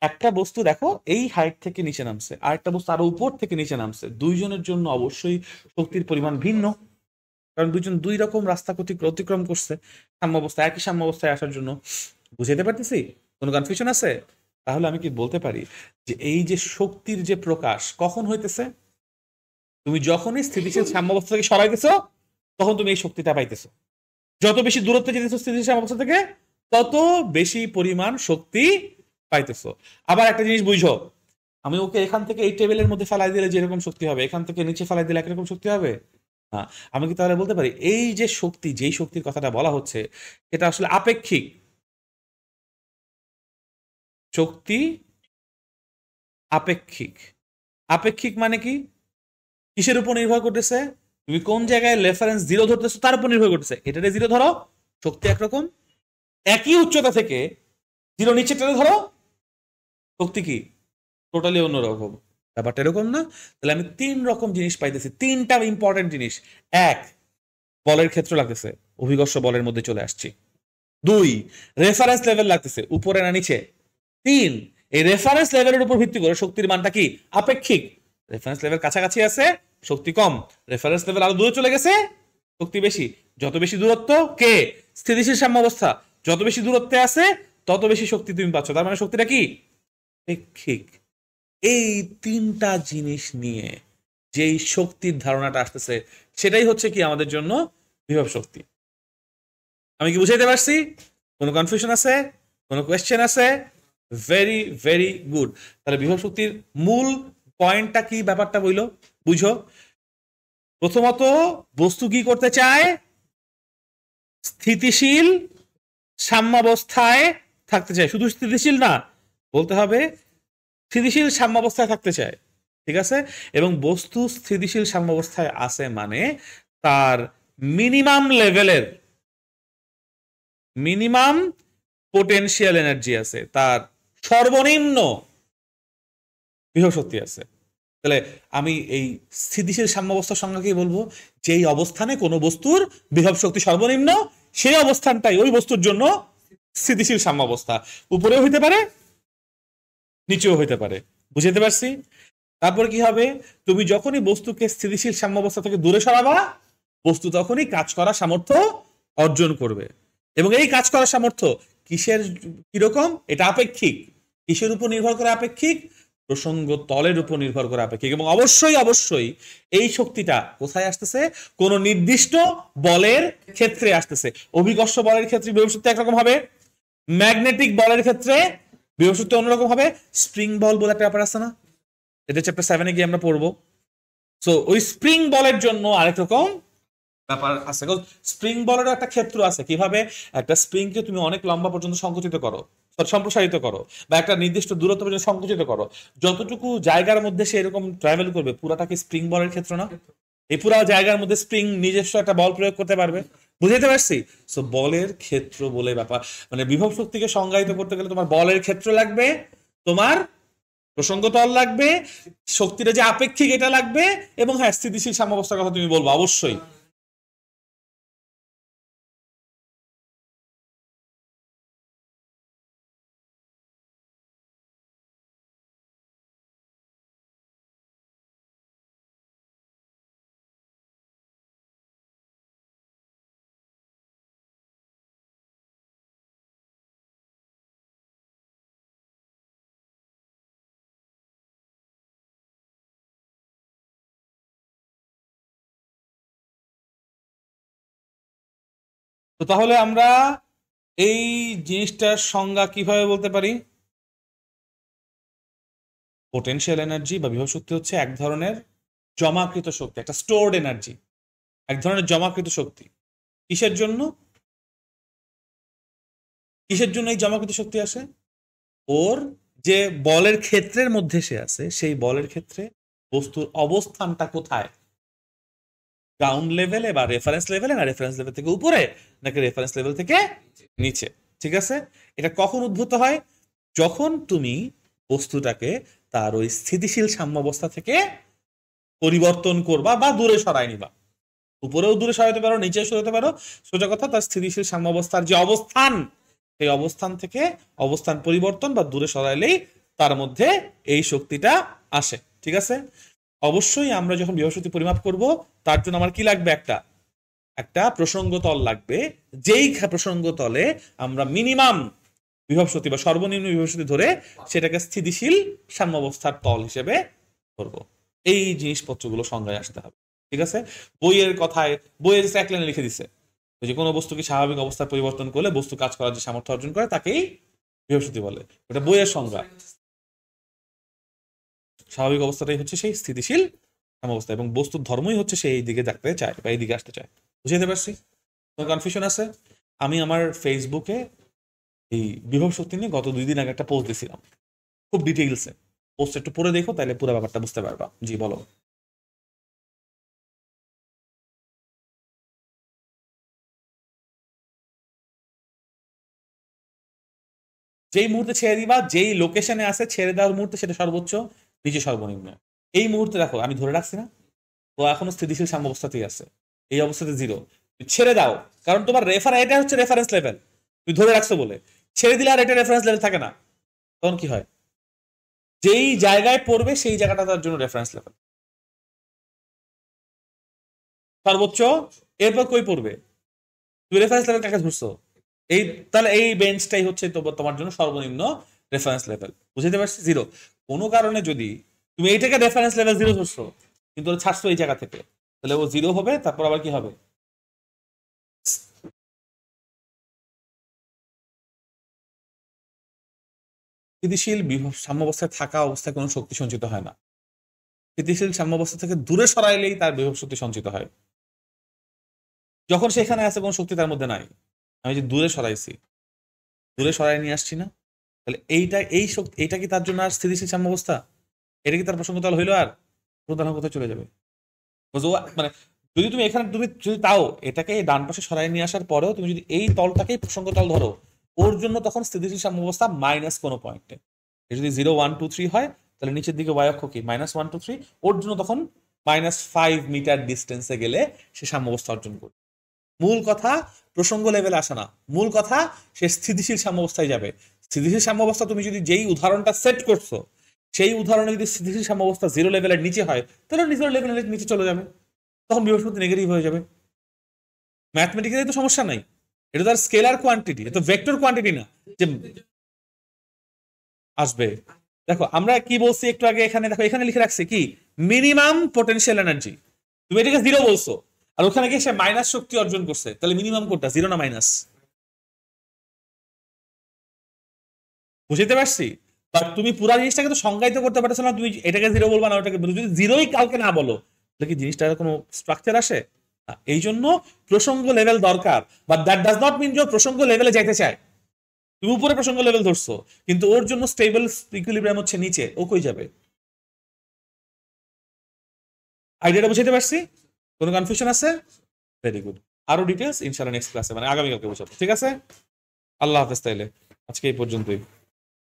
একটা বস্তু দেখো এই হাইট থেকে নিচে নামছে, আর একটা বস্তু আরো উপর থেকে নিচে নামছে, দুইজনের জন্য অবশ্যই শক্তির পরিমাণ ভিন্ন। কারণ দুইজন দুই রকম রাস্তা অতিক্রম করছে সাম্যাবস্থা, একই সাম্যাবস্থায় আসার জন্য। বুঝাইতে পারতেছি? কোনো কনফিউশন আছে? তাহলে আমি কি বলতে পারি যে এই যে শক্তির যে প্রকাশ কখন হইতেছে? তুমি যখনই স্থিতিশীল সাম্যাবস্থা থেকে সরাইতেছো, তখন তুমি এই শক্তিটা পাইতেছো। যত বেশি দূরত্বে যেতেছো স্থিতিশীল সাম্যাবস্থা থেকে, তত বেশি পরিমাণ শক্তি পাইতেছো। আবার একটা জিনিস বুঝো, আমি ওকে এখান থেকে এই টেবিলের মধ্যে ফেলাই দিলে যেরকম শক্তি হবে, এখান থেকে নিচে ফেলাই দিলে একরকম শক্তি হবে? হ্যাঁ। আমি কি তাহলে বলতে পারি এই যে শক্তি, যেই শক্তির কথাটা বলা হচ্ছে, এটা আসলে আপেক্ষিক শক্তি? আপেক্ষিক। আপেক্ষিক মানে কি? কিসের উপর নির্ভর করতেছে? তুমি কোন জায়গায় রেফারেন্স জিরো ধরতেছো তার উপর নির্ভর করতেছে। এটাতে জিরো ধরো, শক্তি একরকম। একই উচ্চতা থেকে জিরো নিচে টেনে ধরো, শক্তি কি টোটালি অন্যরকম। ব্যাপারটা এরকম না? তাহলে আমি তিন রকম জিনিস পাইতেছি, তিনটা ইম্পর্টেন্ট জিনিস। এক, বলের ক্ষেত্র লাগতেছে, অভিকর্ষ বলের মধ্যে চলে আসছি। দুই, রেফারেন্স লেভেল লাগতেছে, উপরে না নিচে। তিন, এই রেফারেন্স লেভেলের উপর ভিত্তি করে শক্তির মানটা কি আপেক্ষিক। রেফারেন্স লেভেল কাছাকাছি আছে, শক্তি কম। রেফারেন্স লেভেল আরো দূরে চলে গেছে, শক্তি বেশি। যত বেশি দূরত্ব কে স্থিতিশীল সাম্যাবস্থা, যত বেশি দূরত্বে আছে তত বেশি শক্তি তুমি পাচ্ছ। তার মানে শক্তিটা কি আপেক্ষিক। এই তিনটা জিনিস নিয়ে যেই শক্তির ধারণাটা আসতেছে সেটাই হচ্ছে কি আমাদের জন্য বিভব শক্তি। আমি কি বুঝাইতে পারছি? কোনো কনফিউশন আছে? কোনো কোয়েশ্চেন আছে? Very very good. তাহলে বিভব শক্তির মূল পয়েন্টটা কি, ব্যাপারটা বুঝো। প্রথমত বস্তু কি করতে চায়? স্থিতিশীল সাম্যাবস্থায় থাকতে চায়। শুধু স্থিতিশীল না, বলতে হবে স্থিতিশীল সাম্যাবস্থায় থাকতে চায়, ঠিক আছে? এবং বস্তু স্থিতিশীল সাম্যাবস্থায় আছে মানে তার মিনিমাম লেভেলের মিনিমাম পোটেনশিয়াল এনার্জি আছে, তার সর্বনিম্ন বিভব শক্তি আছে। তাহলে আমি এই স্থিতিশীল সাম্যাবস্থার সংজ্ঞা কি বলবো? যেই অবস্থানে কোনো বস্তুর বিভব শক্তি সর্বনিম্ন, সেই অবস্থানটাই ওই বস্তুর জন্য স্থিতিশীল সাম্যাবস্থা। উপরেও হইতে পারে, নিচেও হইতে পারে। বুঝতে পারছি? তারপর কি হবে? তুমি যখনই বস্তুকে স্থিতিশীল সাম্যাবস্থা থেকে দূরে সরাবা, বস্তু তখনই কাজ করার সামর্থ্য অর্জন করবে। এবং এই কাজ করার সামর্থ্য কিসের কিরকম? এটা আপেক্ষিক। কিসের উপর নির্ভর করে আপেক্ষিক? প্রসঙ্গ তলের উপর নির্ভর করে আপেক্ষিক। এবং অবশ্যই অবশ্যই এই শক্তিটা কোথায় আসতেছে? কোন নির্দিষ্ট বলের ক্ষেত্রে আসতেছে। অভিকর্ষ বলের ক্ষেত্রে বিভব শক্তি একরকম হবে, ম্যাগনেটিক বলের ক্ষেত্রে বিভব শক্তি অন্যরকম হবে। স্প্রিং বল বলে একটা ব্যাপার আছে না, এটা চ্যাপ্টার 7 গিয়ে আমরা পড়বো। সো ওই স্প্রিং বলের জন্য আরেক রকম ব্যাপার আছে। স্প্রিং বলের একটা ক্ষেত্র আছে, কিভাবে একটা স্প্রিংকে তুমি অনেক লম্বা পর্যন্ত সংকুচিত করো, সম্প্রসারিত করো, বা একটা নির্দিষ্ট দূরত্ব পর্যন্ত সংকুচিত করো, যতটুকু জায়গার মধ্যে সে এরকম ট্রাভেল করবে পুরাটা কি স্প্রিং বলের ক্ষেত্র না? এই পুরা জায়গার মধ্যে স্প্রিং নিজস্ব একটা বল প্রয়োগ করতে পারবে। বুঝতে পারছি? সো বলের ক্ষেত্র বলে ব্যাপার, মানে বিভব শক্তিকে সংজ্ঞায়িত করতে গেলে তোমার বলের ক্ষেত্র লাগবে, তোমার প্রসঙ্গ তল লাগবে, শক্তিটা যে আপেক্ষিক এটা লাগবে, এবং হ্যাঁ স্থিতিশীল সাম্যাবস্থার কথা তুমি বলবো অবশ্যই। তো তাহলে আমরা এই জিনিসটার সংজ্ঞা কিভাবে বলতে পারি? পোটেনশিয়াল এনার্জি বা বিভব শক্তি হচ্ছে এক ধরনের জমাকৃত শক্তি, একটা স্টোরড এনার্জি, এক ধরনের জমাকৃত শক্তি। কিসের জন্য? কিসের জন্য এই জমাকৃত শক্তি আসে? ওর যে বলের ক্ষেত্রের মধ্যে সে আছে, সেই বলের ক্ষেত্রে বস্তুর অবস্থানটা কোথায়, গ্রাউন্ড লেভেলে বা রেফারেন্স লেভেলে, না রেফারেন্স লেভেল থেকে উপরে, নাকি রেফারেন্স লেভেল থেকে নিচে, ঠিক আছে? এটা কখন উদ্ভূত হয়? যখন তুমি বস্তুটাকে তার ওই স্থিতিশীল সাম্যাবস্থা থেকে পরিবর্তন করবা বা দূরে সরাই নিবা। উপরেও দূরে সরাইতে পারো, নিচেও সরাইতে পারো। সোজা কথা, তার স্থিতিশীল সাম্যাবস্থার যে অবস্থান, সেই অবস্থান থেকে অবস্থান পরিবর্তন বা দূরে সরাইলেই তার মধ্যে এই শক্তিটা আসে, ঠিক আছে? অবশ্যই আমরা যখন বিভব শক্তি পরিমাপ করব, তার জন্য আমার কি লাগবে? একটা একটা প্রসঙ্গ তল লাগবে, যেই প্রসঙ্গ তলে আমরা মিনিমাম বিভব শক্তি বা সর্বনিম্ন বিভব শক্তি ধরে সেটাকে স্থিতিশীল সাম্যাবস্থার তল হিসেবে ধরব। এই জিনিসপত্রগুলো সংজ্ঞায় আসতে হবে, ঠিক আছে? বইয়ের কথায়, বইয়ের এক লাইনে লিখে দিছে যে কোনো বস্তুকে স্বাভাবিক অবস্থায় পরিবর্তন করলে বস্তু কাজ করার যে সামর্থ্য অর্জন করে তাকেই বিভব শক্তি বলে। এটা বইয়ের সংজ্ঞা। স্বাভাবিক অবস্থাটাই হচ্ছে সেই স্থিতিশীল সাম্যাবস্থা, এবং বস্তুর ধর্মই হচ্ছে সেই এই দিকে দেখতে চায় বা এই দিকে আসতে চায়। বুঝতে পারছি? কোনো কনফিউশন আছে? আমি আমার ফেসবুকে এই বিভব শক্তি নিয়ে গত 2 দিন আগে একটা পোস্ট দিয়েছিলাম, খুব ডিটেইলসে। পোস্ট একটু পড়ে দেখো, তাহলে পুরো ব্যাপারটা বুঝতে পারবা। জি বলো। যেই মুহূর্তে ছেড়ে দিবা, যেই লোকেশনে আছে ছেড়ে দেওয়ার মুহূর্তে সেটা সর্বোচ্চ, নিচে সর্বনিম্ন। এই মুহূর্তে দেখো আমি ধরে রাখছি না, ও এখনো স্থিতিশীল সাম্যাবস্থাতেই আছে, এই অবস্থাতে জিরো। ছেড়ে দাও, কারণ তোমার এটা হচ্ছে রেফারেন্স লেভেল, তুমি ধরে রাখছো বলে। ছেড়ে দিলে আর এটা রেফারেন্স লেভেল থাকে না, তখন কি হয়? যেই জায়গায় পড়বে সেই জায়গাটা তার জন্য রেফারেন্স লেভেল সর্বোচ্চ। এরপর কই পড়বে? তুমি রেফারেন্স লেভেল কাকে ধরছো? এই তাহলে এই বেঞ্চটাই হচ্ছে তোমার জন্য সর্বনিম্ন রেফারেন্স লেভেল। বুঝতে পারছি? জিরো। কোনো কারণে যদি তুমি এইটাকে রেফারেন্স লেভেল জিরো ধরছো কিন্তু ছাড়ছো এই জায়গা থেকে, তাহলে ও জিরো হবে। তারপর আবার কি হবে? স্থিতিশীল সাম্যাবস্থায় থাকা অবস্থায় কোনো শক্তি সঞ্চিত হয় না। স্থিতিশীল সাম্যাবস্থা থেকে দূরে সরাইলেই তার বিভব শক্তি সঞ্চিত হয়। যখন সেখানে আছে কোনো শক্তি তার মধ্যে নাই, আমি যে দূরে সরাইছি, দূরে সরাই নিয়ে আসছি না, তাহলে এইটা এই শক্তি, এইটা কি তার জন্য আর স্থিতিশীল সাম্যাবস্থা? এটা কি তার প্রসঙ্গতল হইলো? আর প্রধান কোথায় চলে যাবে? মানে যদি তুমি এখানে তুমি যদি তাও এটাকে ডান পাশে সরাই নিয়ে আসার পরেও তুমি যদি এই তলটাকেই প্রসঙ্গ তল ধরো, ওর জন্য তখন স্থিতিশীল সাম্যাবস্থা মাইনাস কোনো পয়েন্টে। যদি 0 1 2 3 হয়, তাহলে নিচের দিকে y অক্ষ কি -1 2 3, ওর জন্য তখন -5 মিটার ডিস্টেন্সে গেলে সে সাম্যাবস্থা অর্জন করবে। মূল কথা প্রসঙ্গ লেভেলে আসা না, মূল কথা সে স্থিতিশীল সাম্যাবস্থায় যাবে। স্থিতিশীল সাম্যাবস্থা তুমি যদি যেই উদাহরণটা সেট করছো, সেই উদাহরণে যদি স্থিতিশীল সাম্যাবস্থা 0 লেভেলের নিচে হয়, তাহলে 0 লেভেলের নিচে চলে যাবে, তখন বিভব শক্তি নেগেটিভ হয়ে যাবে। ম্যাথমেটিক্যালি তো সমস্যা নাই, এটা তো আর স্কেলার কোয়ান্টিটি, এটা তো ভেক্টর কোয়ান্টিটি না যে আসবে। দেখো আমরা কি বলছি একটু আগে, এখানে দেখো এখানে লিখে রাখছে কি মিনিমাম পটেনশিয়াল এনার্জি, তুমি এটাকে জিরো বলছো, আর ওখানে গিয়ে সে মাইনাস শক্তি অর্জন করছে, তাহলে মিনিমাম কোনটা, জিরো না মাইনাস? বুঝতে পারছি? বাট তুমি পুরো জিনিসটাকে তো সংজ্ঞায়িত করতে পারছো না, তুমি এটাকে জিরো বলবা না ওটাকে, যদি জিরোই কালকে না বলো তাহলে কি জিনিসটার কোনো স্ট্রাকচার আসে? এই জন্য প্রসঙ্গ লেভেল দরকার, but that does not mean যে প্রসঙ্গ লেভেলে যাইতে চায়। তুমি উপরে প্রসঙ্গ লেভেল ধরছো কিন্তু ওর জন্য স্টেবল ইকুইলিব্রিয়াম হচ্ছে নিচে, ও কই যাবে? আইডিয়াটা বুঝতে পারছি? কোনো কনফিউশন আছে? Very good. আরো ডিটেলস ইনশাআল্লাহ নেক্সট ক্লাসে, মানে আগামীকালকে বোঝাবো। ঠিক আছে, আল্লাহ হাফেজ। তাইলে আজকে এই পর্যন্তই।